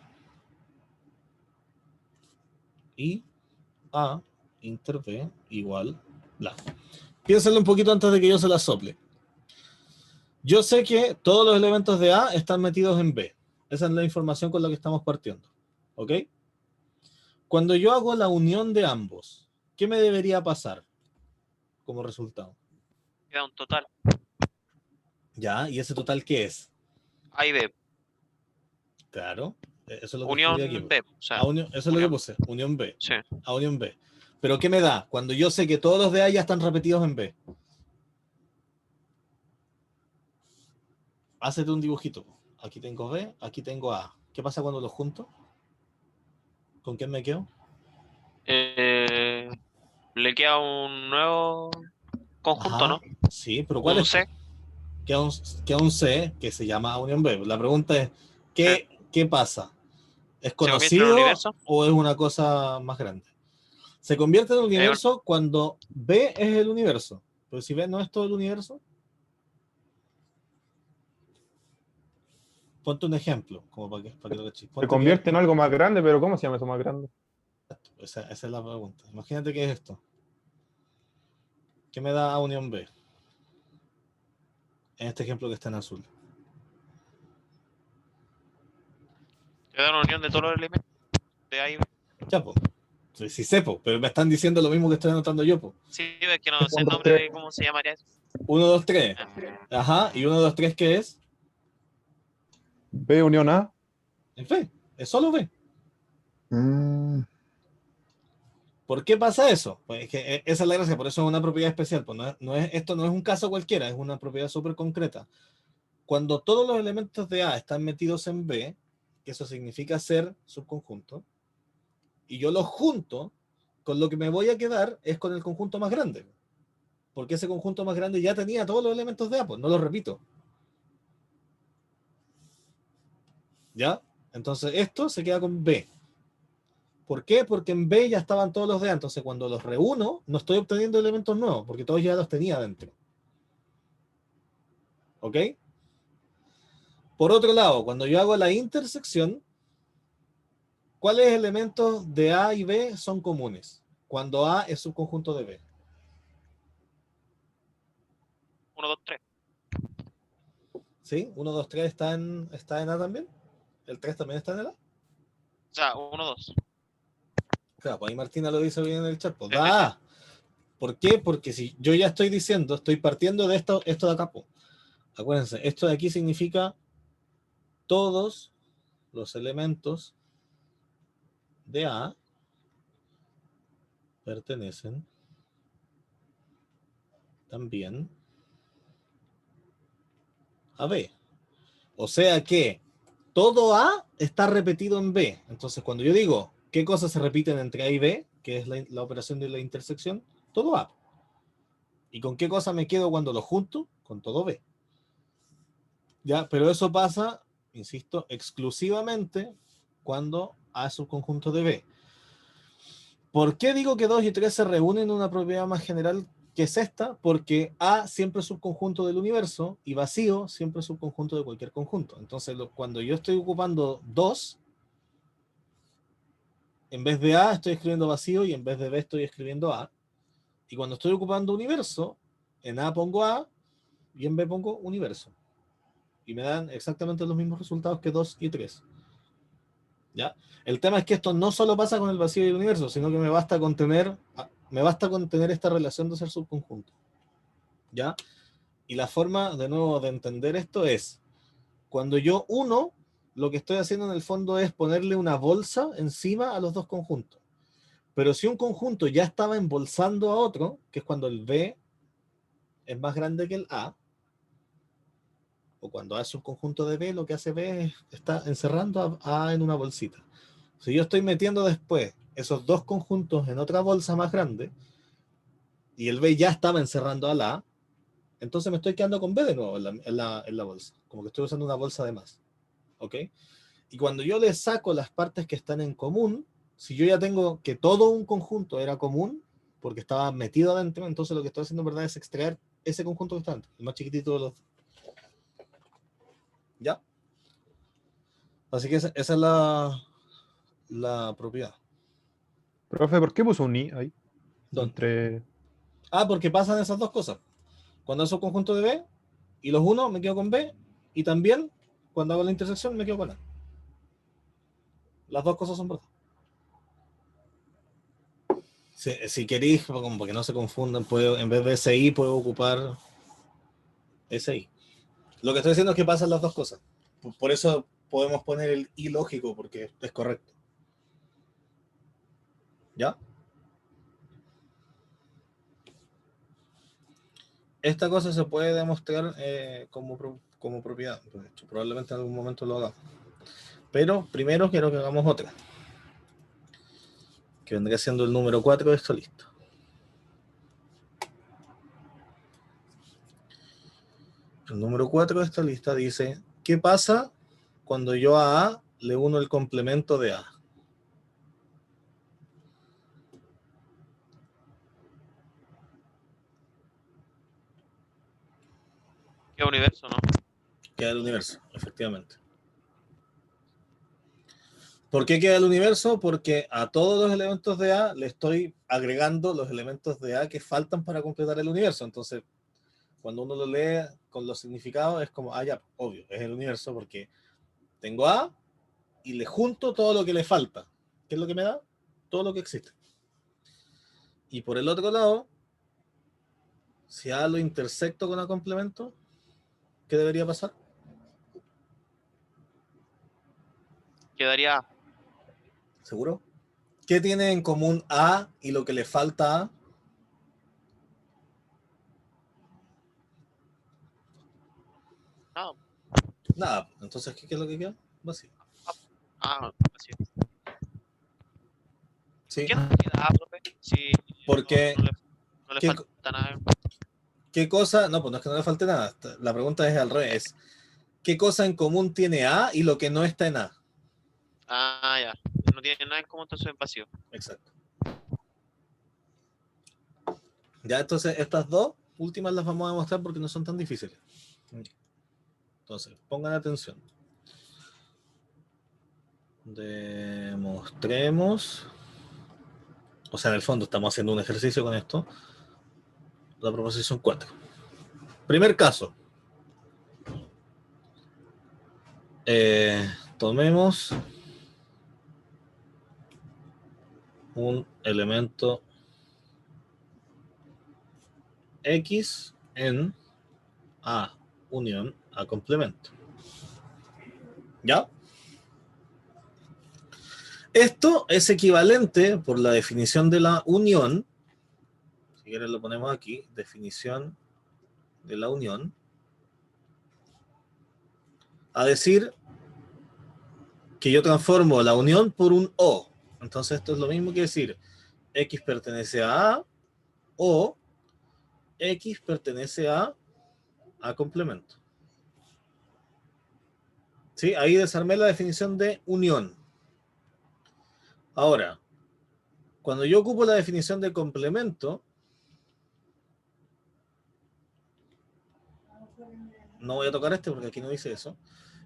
y A inter B igual bla. Piénsenlo un poquito antes de que yo se la sople. Yo sé que todos los elementos de A están metidos en B. Esa es la información con la que estamos partiendo. ¿Ok? Cuando yo hago la unión de ambos, ¿qué me debería pasar como resultado? Queda un total. Ya, ¿y ese total qué es? A y B. Claro, eso es lo que Unión escribí aquí. B. O sea, Eso es lo que puse, unión B. sí. A unión B. Pero ¿qué me da? Cuando yo sé que todos los de A ya están repetidos en B. Hácete un dibujito. Aquí tengo B, aquí tengo A. ¿Qué pasa cuando los junto? ¿Con quién me quedo? Le queda un nuevo conjunto, Ajá, ¿no? sí, pero ¿cuál Un es? C. Queda un C que se llama unión B. La pregunta es, Sí. ¿qué pasa? ¿Es Se convierte en un conocido universo. o es una cosa más grande? Se convierte en un universo cuando B es el universo. Pero si B no es todo el universo, ponte un ejemplo, como para que lo cachis. Se Ponte convierte en algo más grande, pero ¿cómo se llama eso más grande? esa es la pregunta. Imagínate que es esto. ¿Qué me da A unión B? En este ejemplo que está en azul. Te da una unión de todos los elementos de A y B. Ya, pues. Sí sé, po, pero me están diciendo lo mismo que estoy anotando yo, po. Sí, es que no sé el nombre de cómo se llamaría eso. 1, 2, 3. Ah, Ajá, y 1, 2, 3, ¿qué es? B unión A. Es B, es solo B. Mm, ¿Por qué pasa eso? Pues es que esa es la gracia, por eso es una propiedad especial. Pues esto no es un caso cualquiera, es una propiedad súper concreta. Cuando todos los elementos de A están metidos en B, que eso significa ser subconjunto, y yo los junto, con lo que me voy a quedar es con el conjunto más grande. Porque ese conjunto más grande ya tenía todos los elementos de A, pues no los repito. ¿Ya? Entonces esto se queda con B. ¿Por qué? Porque en B ya estaban todos los de A. Entonces cuando los reúno, no estoy obteniendo elementos nuevos, porque todos ya los tenía dentro. ¿Ok? Por otro lado, cuando yo hago la intersección, ¿cuáles elementos de A y B son comunes? Cuando A es subconjunto de B. 1, 2, 3. ¿Sí? 1, 2, 3 está en A también. ¿El 3 también está en el A? O sea, 1, 2. Claro, pues ahí Martina lo dice bien en el chat. Pues Sí, da sí, sí. A. ¿Por qué? Porque si yo ya estoy diciendo, estoy partiendo de esto de acá. Pues. Acuérdense, esto de aquí significa todos los elementos de A pertenecen también a B. O sea que todo A está repetido en B. Entonces, cuando yo digo qué cosas se repiten entre A y B, que es la operación de la intersección, todo A. ¿Y con qué cosa me quedo cuando lo junto? Con todo B. ¿Ya? Pero eso pasa, insisto, exclusivamente cuando A es subconjunto de B. ¿Por qué digo que 2 y 3 se reúnen en una propiedad más general que es esta? Porque A siempre es subconjunto del universo y vacío siempre es subconjunto de cualquier conjunto. Entonces, cuando yo estoy ocupando 2, en vez de A estoy escribiendo vacío y en vez de B estoy escribiendo A. Y cuando estoy ocupando universo, en A pongo A y en B pongo universo. Y me dan exactamente los mismos resultados que 2 y 3. ¿Ya? El tema es que esto no solo pasa con el vacío y el universo, sino que me basta con tener esta relación de ser subconjunto. ¿Ya? Y la forma, de nuevo, de entender esto es, cuando yo uno, lo que estoy haciendo en el fondo es ponerle una bolsa encima a los dos conjuntos. Pero si un conjunto ya estaba embolsando a otro, que es cuando el B es más grande que el A, o cuando A es subconjunto de B, lo que hace B es está encerrando a A en una bolsita. Si yo estoy metiendo después esos dos conjuntos en otra bolsa más grande, y el B ya estaba encerrando a la A, entonces me estoy quedando con B de nuevo en la bolsa, como que estoy usando una bolsa de más. ¿Ok? Y cuando yo le saco las partes que están en común, si yo ya tengo que todo un conjunto era común, porque estaba metido adentro, entonces lo que estoy haciendo en verdad es extraer ese conjunto que está dentro, el más chiquitito de los... ¿Ya? Así que esa es la propiedad. Profe, ¿por qué puso un i ahí? ¿Dónde? Entre... Ah, porque pasan esas dos cosas. Cuando hago conjunto de B y los uno me quedo con B, y también cuando hago la intersección me quedo con A. Las dos cosas son verdad. Si queréis, como porque no se confundan, puedo, en vez de SI puedo ocupar SI. Lo que estoy diciendo es que pasan las dos cosas. Por eso podemos poner el I lógico, porque es correcto. ¿Ya? Esta cosa se puede demostrar como propiedad. De hecho, probablemente en algún momento lo hagamos. Pero primero quiero que hagamos otra. Que vendría siendo el número 4 de esta lista. El número 4 de esta lista dice, ¿qué pasa cuando yo a A le uno el complemento de A? ¿Qué universo, no? Queda el universo, efectivamente. ¿Por qué queda el universo? Porque a todos los elementos de A le estoy agregando los elementos de A que faltan para completar el universo. Entonces, cuando uno lo lee con los significados, es como, ya, obvio, es el universo porque tengo A y le junto todo lo que le falta. ¿Qué es lo que me da? Todo lo que existe. Y por el otro lado, si A lo intersecto con A complemento, ¿qué debería pasar? Quedaría A. ¿Seguro? ¿Qué tiene en común A y lo que le falta a? No. Nada. Entonces, ¿qué es lo que queda? Vacío. Así. Sí. ¿Qué no queda A, profe? Si Porque, no le ¿qué, falta nada. ¿qué cosa? No, pues no es que no le falte nada. La pregunta es al revés. ¿Qué cosa en común tiene A y lo que no está en A? Ya. No tiene nada en común, entonces es vacío. Exacto. Ya, entonces estas dos últimas las vamos a demostrar porque no son tan difíciles. Entonces, pongan atención. Demostremos. O sea, en el fondo estamos haciendo un ejercicio con esto. La proposición 4. Primer caso. Tomemos un elemento X en A unión A complemento. ¿Ya? Esto es equivalente, por la definición de la unión, si quieres lo ponemos aquí, definición de la unión, a decir que yo transformo la unión por un O. Entonces esto es lo mismo que decir X pertenece a A o X pertenece a complemento. ¿Sí? Ahí desarmé la definición de unión. Ahora, cuando yo ocupo la definición de complemento, no voy a tocar este porque aquí no dice eso.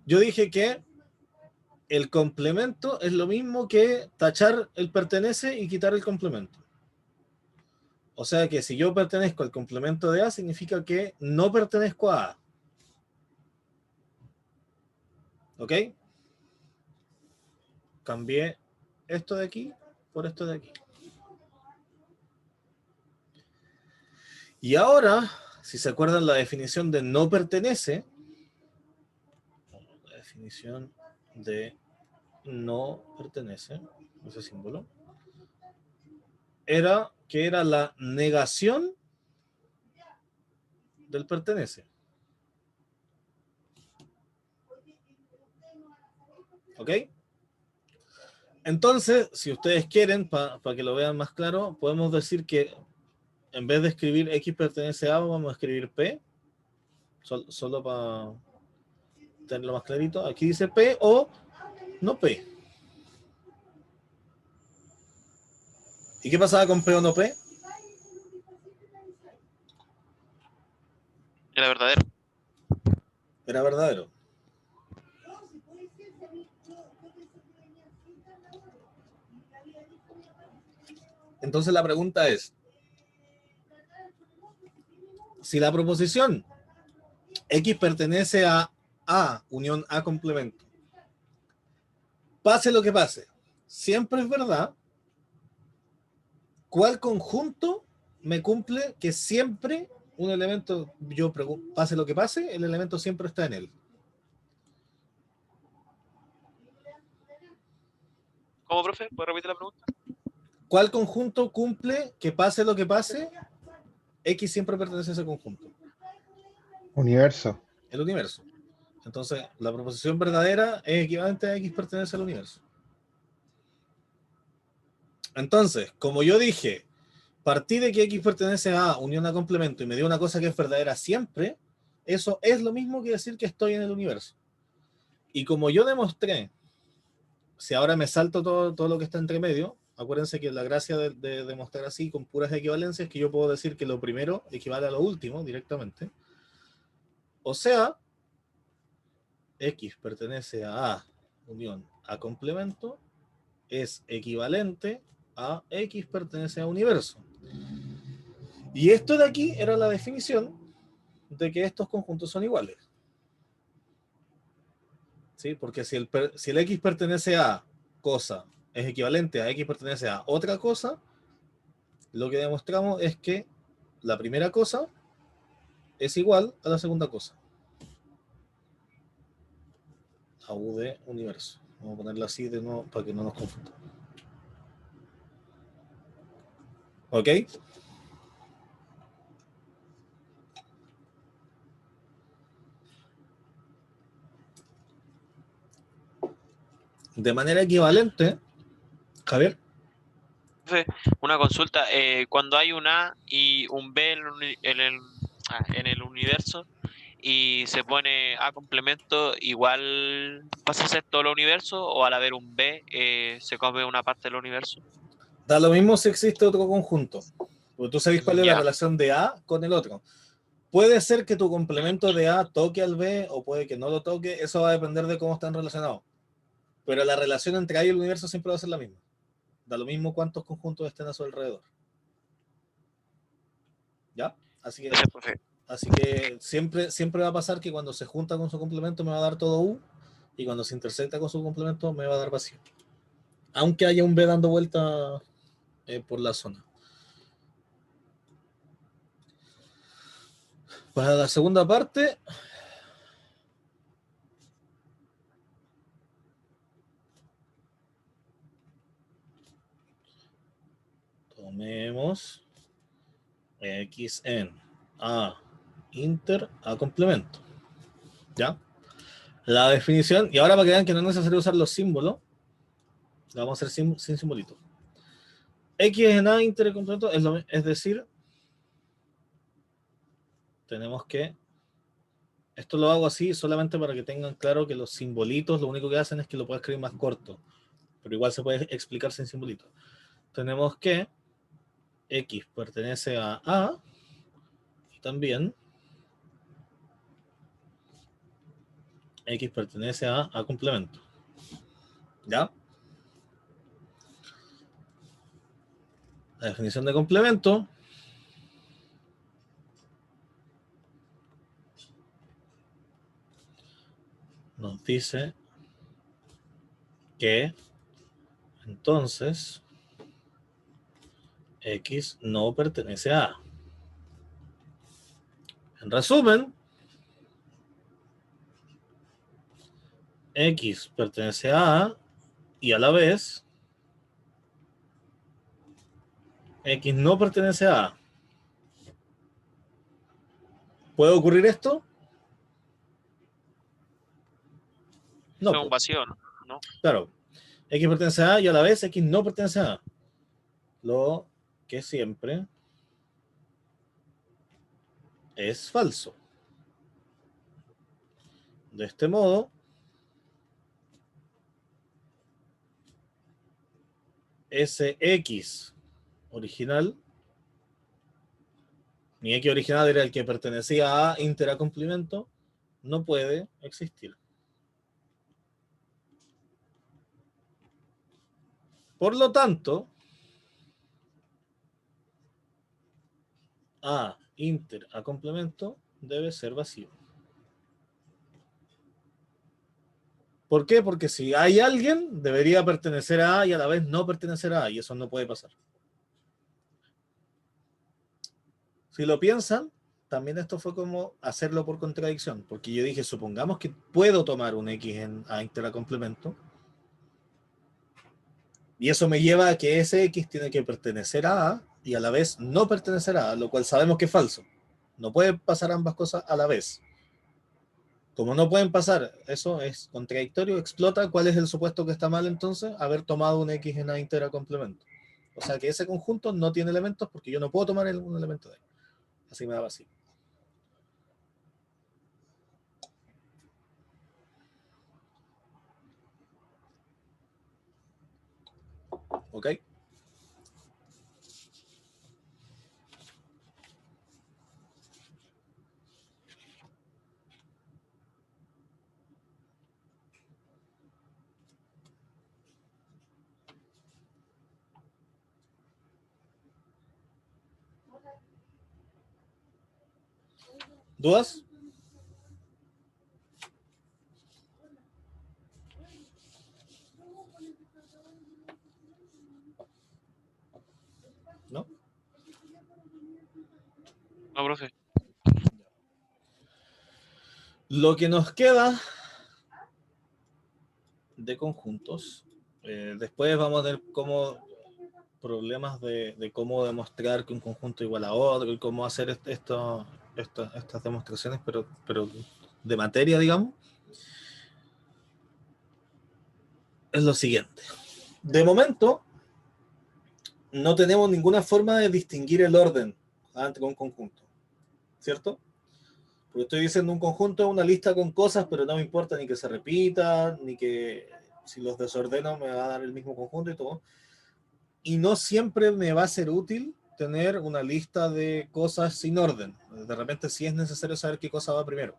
Yo dije que el complemento es lo mismo que tachar el pertenece y quitar el complemento. O sea que si yo pertenezco al complemento de A, significa que no pertenezco a A. ¿Ok? Cambié esto de aquí por esto de aquí. Y ahora, si se acuerdan la definición de no pertenece, la definición de no pertenece, ese símbolo, era que era la negación del pertenece. ¿Ok? Entonces, si ustedes quieren, para que lo vean más claro, podemos decir que en vez de escribir X pertenece a, vamos a escribir P, solo para tenerlo más clarito. Aquí dice P o no P. ¿Y qué pasaba con P o no P? Era verdadero. Era verdadero. Entonces la pregunta es, si la proposición X pertenece a unión A complemento, pase lo que pase, siempre es verdad, ¿cuál conjunto me cumple que siempre un elemento, pase lo que pase, el elemento siempre está en él? ¿Cómo, profe? ¿Puede repetir la pregunta? ¿Cuál conjunto cumple que pase lo que pase, X siempre pertenece a ese conjunto? Universo. El universo. Entonces, la proposición verdadera es equivalente a X pertenece al universo. Entonces, como yo dije, partí de que X pertenece a unión a complemento y me dio una cosa que es verdadera siempre, eso es lo mismo que decir que estoy en el universo. Y como yo demostré, si ahora me salto todo lo que está entre medio, acuérdense que la gracia de demostrar así con puras equivalencias es que yo puedo decir que lo primero equivale a lo último directamente. O sea, X pertenece a unión a complemento es equivalente a X pertenece a universo. Y esto de aquí era la definición de que estos conjuntos son iguales. ¿Sí? Porque si el X pertenece a cosa es equivalente a X pertenece a otra cosa, lo que demostramos es que la primera cosa es igual a la segunda cosa. A U de universo. Vamos a ponerla así de nuevo para que no nos confunda. ¿Ok? De manera equivalente, Javier. Profe, una consulta. Cuando hay un A y un B en el universo y se pone A complemento, igual pasa a ser todo el universo, o al haber un B se come una parte del universo. Da lo mismo si existe otro conjunto. Porque tú sabes cuál es la Ya. relación de A con el otro. Puede ser que tu complemento de A toque al B o puede que no lo toque. Eso va a depender de cómo están relacionados. Pero la relación entre A y el universo siempre va a ser la misma. Da lo mismo cuántos conjuntos estén a su alrededor. ¿Ya? Gracias, profe. Así que siempre va a pasar que cuando se junta con su complemento me va a dar todo U y cuando se intersecta con su complemento me va a dar vacío. Aunque haya un B dando vuelta por la zona. Para la segunda parte, tomemos X en A inter A complemento. ¿Ya? La definición, y ahora para que vean que no es necesario usar los símbolos, la vamos a hacer sin simbolito. X en A inter A complemento es decir, tenemos que, esto lo hago así solamente para que tengan claro que los simbolitos lo único que hacen es que lo puedo escribir más corto, pero igual se puede explicar sin simbolitos. Tenemos que X pertenece a A y también X pertenece a complemento. ¿Ya? La definición de complemento nos dice que entonces X no pertenece a A. En resumen, X pertenece a A y a la vez X no pertenece a A. ¿Puede ocurrir esto? No. Es un vacío, ¿no? Claro. X pertenece a A y a la vez X no pertenece a A. Lo que siempre es falso. De este modo, ese X original, mi X original era el que pertenecía a ínter a complemento, no puede existir. Por lo tanto, A ínter a complemento debe ser vacío. ¿Por qué? Porque si hay alguien, debería pertenecer a A y a la vez no pertenecer a A, y eso no puede pasar. Si lo piensan, también esto fue como hacerlo por contradicción, porque yo dije, supongamos que puedo tomar un X en A ínter a complemento, y eso me lleva a que ese X tiene que pertenecer a A y a la vez no pertenecer a A, lo cual sabemos que es falso. No pueden pasar ambas cosas a la vez. Como no pueden pasar, eso es contradictorio, explota. ¿Cuál es el supuesto que está mal entonces? Haber tomado un X en A ínter a complemento. O sea que ese conjunto no tiene elementos porque yo no puedo tomar un elemento de ahí. Así me da vacío. ¿Ok? ¿Dudas? ¿No? No, profe. Lo que nos queda de conjuntos, después vamos a ver cómo problemas de cómo demostrar que un conjunto igual a otro y cómo hacer estas demostraciones, pero de materia, digamos, es lo siguiente. De momento, no tenemos ninguna forma de distinguir el orden entre un conjunto, ¿cierto? Porque estoy diciendo un conjunto es una lista con cosas, pero no me importa ni que se repitan, ni que si los desordeno me va a dar el mismo conjunto y todo. Y no siempre me va a ser útil tener una lista de cosas sin orden. De repente sí es necesario saber qué cosa va primero.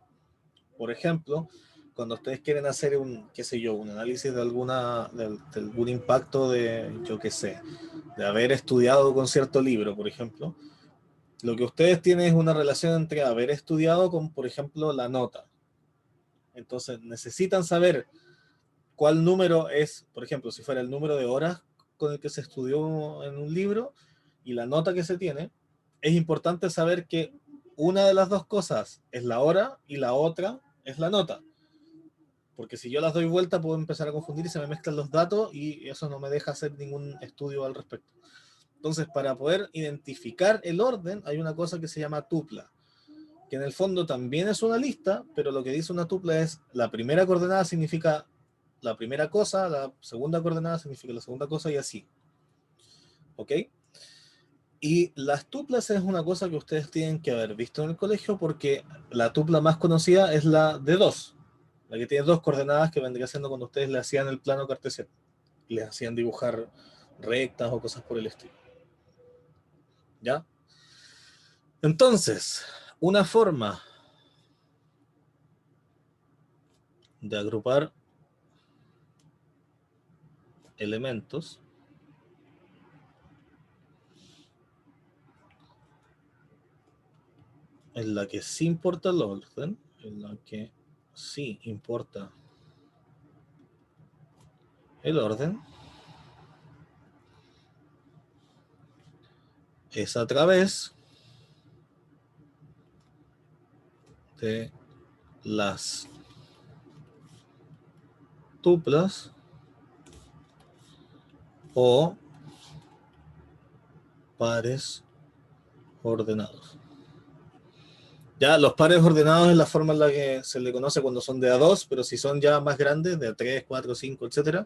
Por ejemplo, cuando ustedes quieren hacer un, qué sé yo, un análisis de algún impacto de, yo qué sé, de haber estudiado con cierto libro, por ejemplo, lo que ustedes tienen es una relación entre haber estudiado con, por ejemplo, la nota. Entonces necesitan saber cuál número es, por ejemplo, si fuera el número de horas con el que se estudió en un libro y la nota que se tiene, es importante saber que una de las dos cosas es la hora y la otra es la nota. Porque si yo las doy vuelta puedo empezar a confundir y se me mezclan los datos y eso no me deja hacer ningún estudio al respecto. Entonces, para poder identificar el orden, hay una cosa que se llama tupla, que en el fondo también es una lista, pero lo que dice una tupla es la primera coordenada significa la primera cosa, la segunda coordenada significa la segunda cosa y así. ¿Ok? Y las tuplas es una cosa que ustedes tienen que haber visto en el colegio porque la tupla más conocida es la de 2, la que tiene 2 coordenadas que vendría siendo cuando ustedes le hacían el plano cartesiano, les hacían dibujar rectas o cosas por el estilo. ¿Ya? Entonces, una forma de agrupar elementos en la que sí importa el orden, en la que sí importa el orden, es a través de las tuplas o pares ordenados. Ya los pares ordenados es la forma en la que se le conoce cuando son de A2, pero si son ya más grandes, de A3, 4, 5, etc.,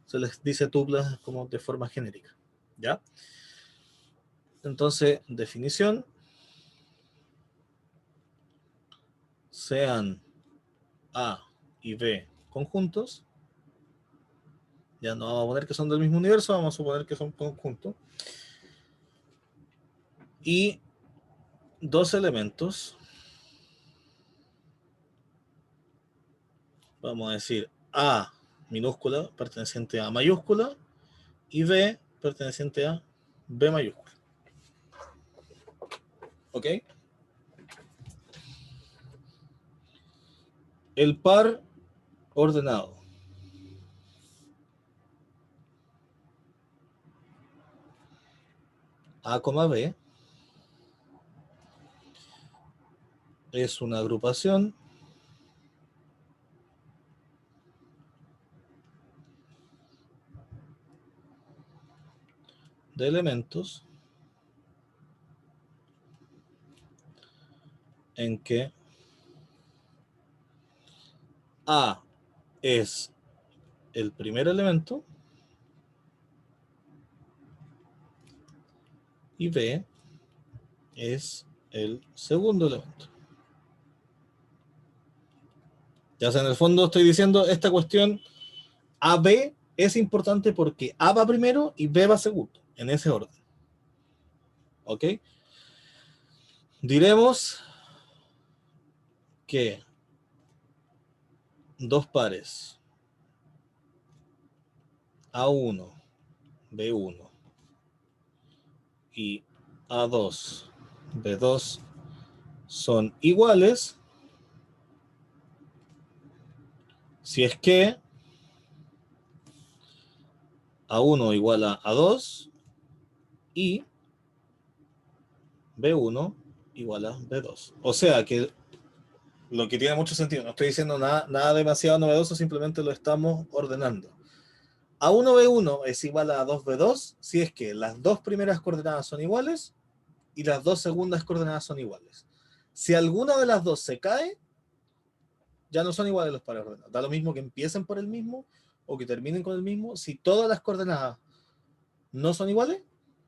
se les dice tuplas como de forma genérica. ¿Ya? Entonces, definición. sean A y B conjuntos, ya no vamos a poner que son del mismo universo, vamos a suponer que son conjuntos, y dos elementos, vamos a decir A minúscula perteneciente a mayúscula y B perteneciente a B mayúscula. ¿Ok? El par ordenado A, B es una agrupación de elementos en que A es el primer elemento y B es el segundo elemento. Ya sea, en el fondo estoy diciendo esta cuestión AB es importante porque A va primero y B va segundo, en ese orden. ¿Ok? Diremos que dos pares A1, B1 y A2, B2 son iguales si es que A1 igual a A2 y B1 igual a B2. O sea que lo que tiene mucho sentido, no estoy diciendo nada demasiado novedoso, simplemente lo estamos ordenando. A1B1 es igual a 2B2 si es que las dos primeras coordenadas son iguales y las dos segundas coordenadas son iguales. Si alguna de las dos se cae, ya no son iguales los pares ordenados. Da lo mismo que empiecen por el mismo o que terminen con el mismo. Si todas las coordenadas no son iguales,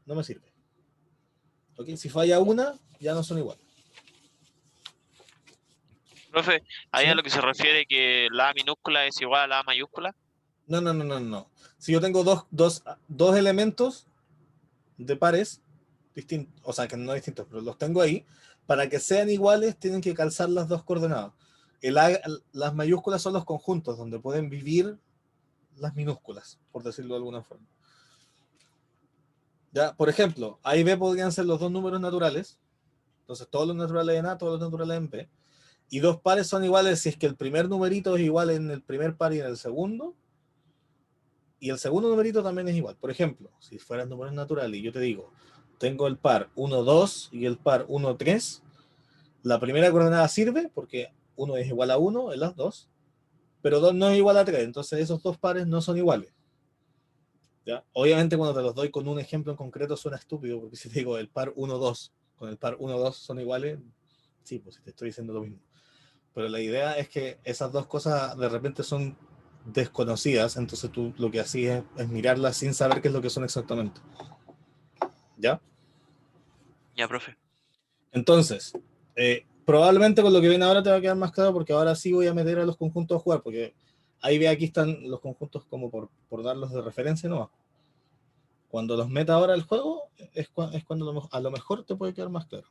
no me sirve. ¿Okay? Si falla una, ya no son iguales. Profe, ¿ahí ¿Sí? a lo que se refiere que la A minúscula es igual a la A mayúscula? No. Si yo tengo dos elementos de pares distintos, o sea, que no distintos, pero los tengo ahí, para que sean iguales tienen que calzar las dos coordenadas. Las mayúsculas son los conjuntos donde pueden vivir las minúsculas, por decirlo de alguna forma. Ya, por ejemplo, A y B podrían ser los dos números naturales, entonces todos los naturales en A, todos los naturales en B, y dos pares son iguales si es que el primer numerito es igual en el primer par y en el segundo, y el segundo numerito también es igual. Por ejemplo, si fueran números naturales y yo te digo, tengo el par 1, 2 y el par 1, 3, la primera coordenada sirve porque 1 es igual a 1 en las dos, pero 2 no es igual a 3, entonces esos dos pares no son iguales. ¿Ya? Obviamente cuando te los doy con un ejemplo en concreto suena estúpido, porque si te digo el par 1, 2 con el par 1, 2 son iguales, sí, pues te estoy diciendo lo mismo. Pero la idea es que esas dos cosas de repente son desconocidas, entonces tú lo que hacías es mirarlas sin saber qué es lo que son exactamente. ¿Ya? Ya, profe. Entonces, probablemente con lo que viene ahora te va a quedar más claro, porque ahora sí voy a meter a los conjuntos a jugar, porque ahí ve, aquí están los conjuntos como por darlos de referencia, ¿no? Cuando los meta ahora al juego, es cuando a lo mejor te puede quedar más claro.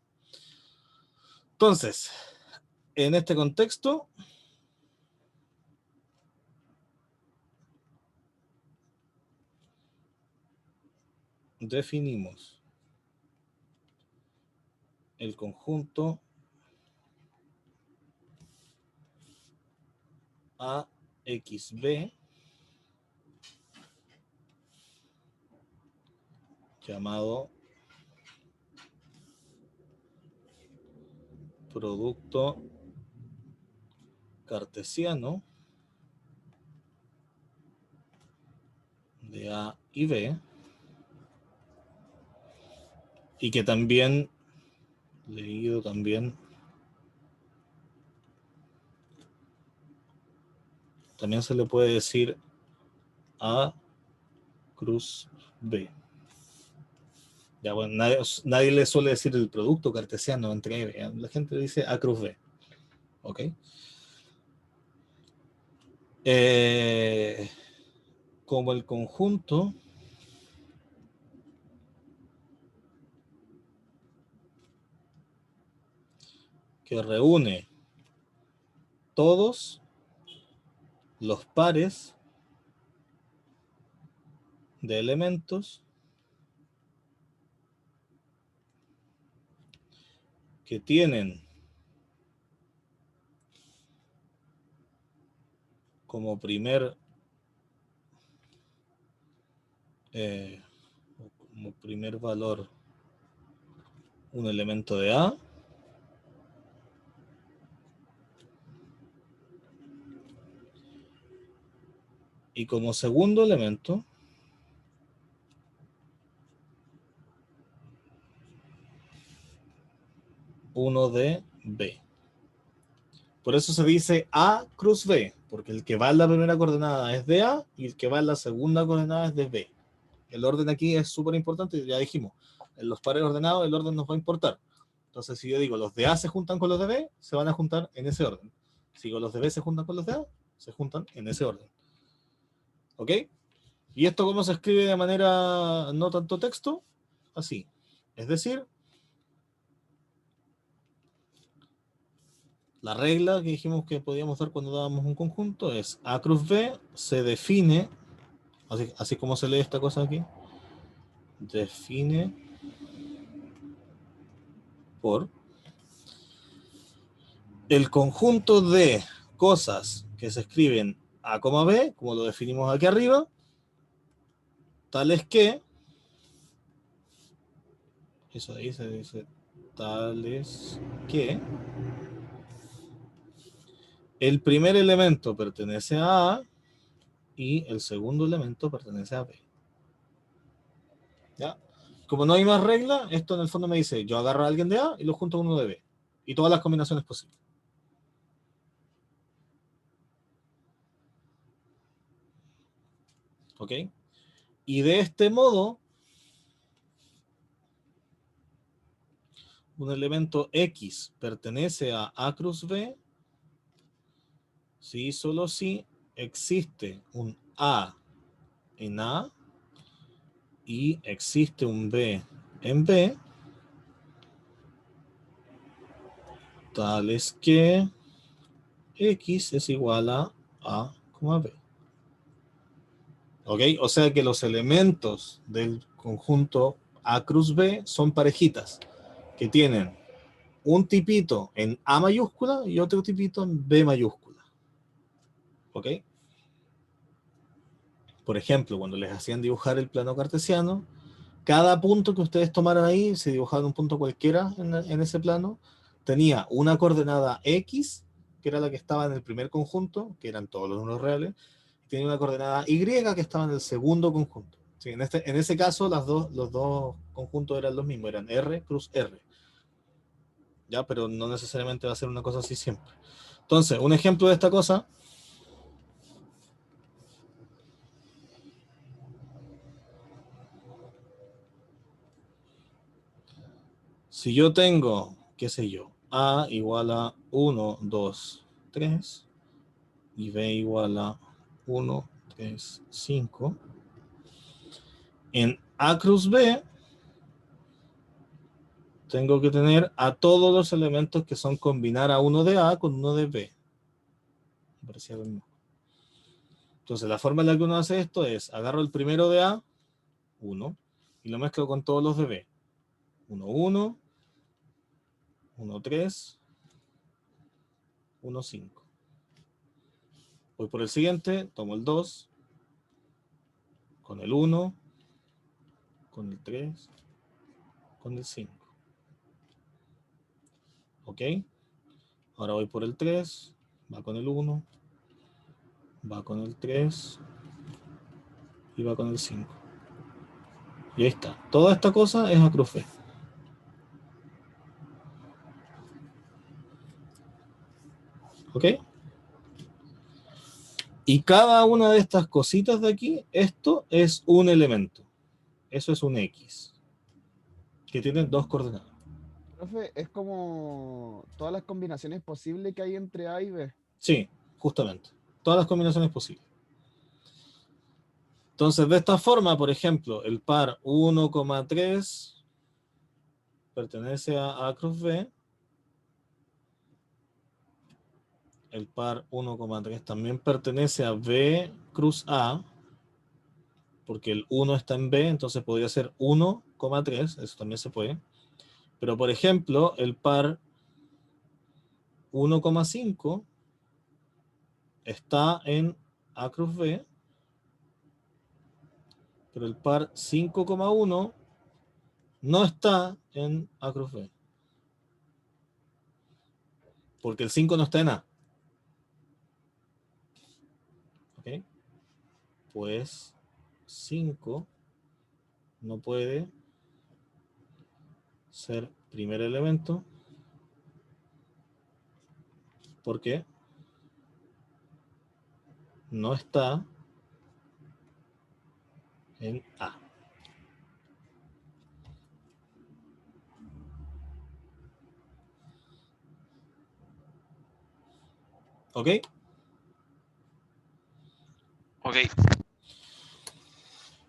Entonces, en este contexto, definimos el conjunto AXB llamado producto cartesiano de A y B, y que también, leído también se le puede decir A cruz B. Ya, bueno, nadie le suele decir el producto cartesiano entre B, la gente dice A cruz B. ¿Ok? Como el conjunto que reúne todos los pares de elementos que tienen como primer valor un elemento de A y como segundo elemento uno de B. Por eso se dice A cruz B, porque el que va en la primera coordenada es de A y el que va en la segunda coordenada es de B. El orden aquí es súper importante, ya dijimos, en los pares ordenados el orden nos va a importar. Entonces, si yo digo los de A se juntan con los de B, se van a juntar en ese orden. Si digo los de B se juntan con los de A, se juntan en ese orden. ¿Ok? ¿Y esto cómo se escribe de manera no tanto texto? Así. Es decir, la regla que dijimos que podíamos dar cuando dábamos un conjunto es A cruz B se define, así como se lee esta cosa aquí, define por el conjunto de cosas que se escriben A, B, como lo definimos aquí arriba, tales que, eso ahí se dice, tales que el primer elemento pertenece a A y el segundo elemento pertenece a B. ¿Ya? Como no hay más regla, esto en el fondo me dice, yo agarro a alguien de A y lo junto con uno de B. Y todas las combinaciones posibles. ¿Ok? Y de este modo, un elemento X pertenece a A cruz B si solo si existe un A en A y existe un B en B, tales que X es igual a A, B. ¿Ok? O sea que los elementos del conjunto A cruz B son parejitas, que tienen un tipito en A mayúscula y otro tipito en B mayúscula. ¿Ok? Por ejemplo, cuando les hacían dibujar el plano cartesiano, cada punto que ustedes tomaran ahí, si dibujaban un punto cualquiera en ese plano, tenía una coordenada X, que era la que estaba en el primer conjunto, que eran todos los números reales, y tenía una coordenada Y que estaba en el segundo conjunto. Sí, en ese caso, los dos conjuntos eran los mismos, eran R cruz R. ¿Ya? Pero no necesariamente va a ser una cosa así siempre. Entonces, un ejemplo de esta cosa. Si yo tengo, qué sé yo, A igual a 1, 2, 3 y B igual a 1, 3, 5, en A cruz B tengo que tener a todos los elementos que son combinar a uno de A con uno de B. Me parecía lo mismo. Entonces la forma en la que uno hace esto es, agarro el primero de A, 1, y lo mezclo con todos los de B. 1, 1, 1, 3, 1, 5. Voy por el siguiente, tomo el 2, con el 1, con el 3, con el 5. ¿Ok? Ahora voy por el 3, va con el 1, va con el 3 y va con el 5. Y ahí está. Toda esta cosa es A cruz B. ¿Ok? Y cada una de estas cositas de aquí, esto es un elemento. Eso es un X, que tiene dos coordenadas. Profe, es como todas las combinaciones posibles que hay entre A y B. Sí, justamente. Todas las combinaciones posibles. Entonces, de esta forma, por ejemplo, el par 1,3 pertenece a A cruz B. El par 1,3 también pertenece a B cruz A, porque el 1 está en B, entonces podría ser 1,3, eso también se puede. Pero, por ejemplo, el par 1,5 está en A cruz B, pero el par 5,1 no está en A cruz B, porque el 5 no está en A. ¿Ok? Pues 5 no puede ser primer elemento, porque no está en A. ¿Ok? Ok,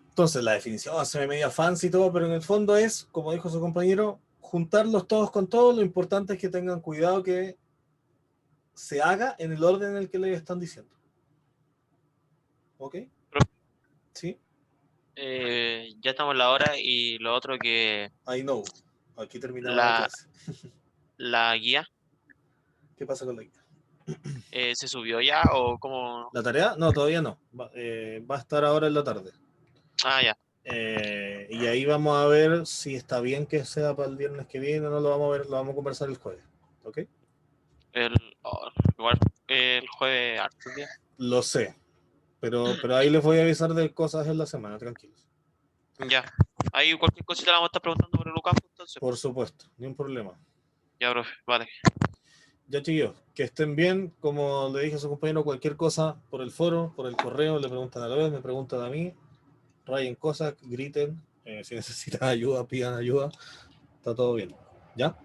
Entonces la definición se ve media fancy y todo, pero en el fondo es, como dijo su compañero, juntarlos todos con todos. Lo importante es que tengan cuidado que se haga en el orden en el que les están diciendo. ¿Ok? ¿Sí? ya estamos en la hora y lo otro que I know. Aquí terminaba la la, clase. la guía ¿Qué pasa con la guía? se subió ya o cómo. ¿La tarea? No, todavía no. Va a estar ahora en la tarde. Ah, ya. Y ahí vamos a ver si está bien que sea para el viernes que viene o no, lo vamos a ver, lo vamos a conversar el jueves. ¿Ok? El, oh, igual el jueves harto día. Lo sé. Pero ahí les voy a avisar de cosas en la semana, tranquilos. Ya. Ahí cualquier cosita la vamos a estar preguntando por el Lucas, entonces. Por supuesto, ni un problema. Ya, profe, vale. Ya, chiquillos, que estén bien. Como le dije a su compañero, cualquier cosa por el foro, por el correo, le preguntan a la vez, me preguntan a mí, rayen cosas, griten. Si necesitan ayuda, pidan ayuda. Está todo bien. ¿Ya?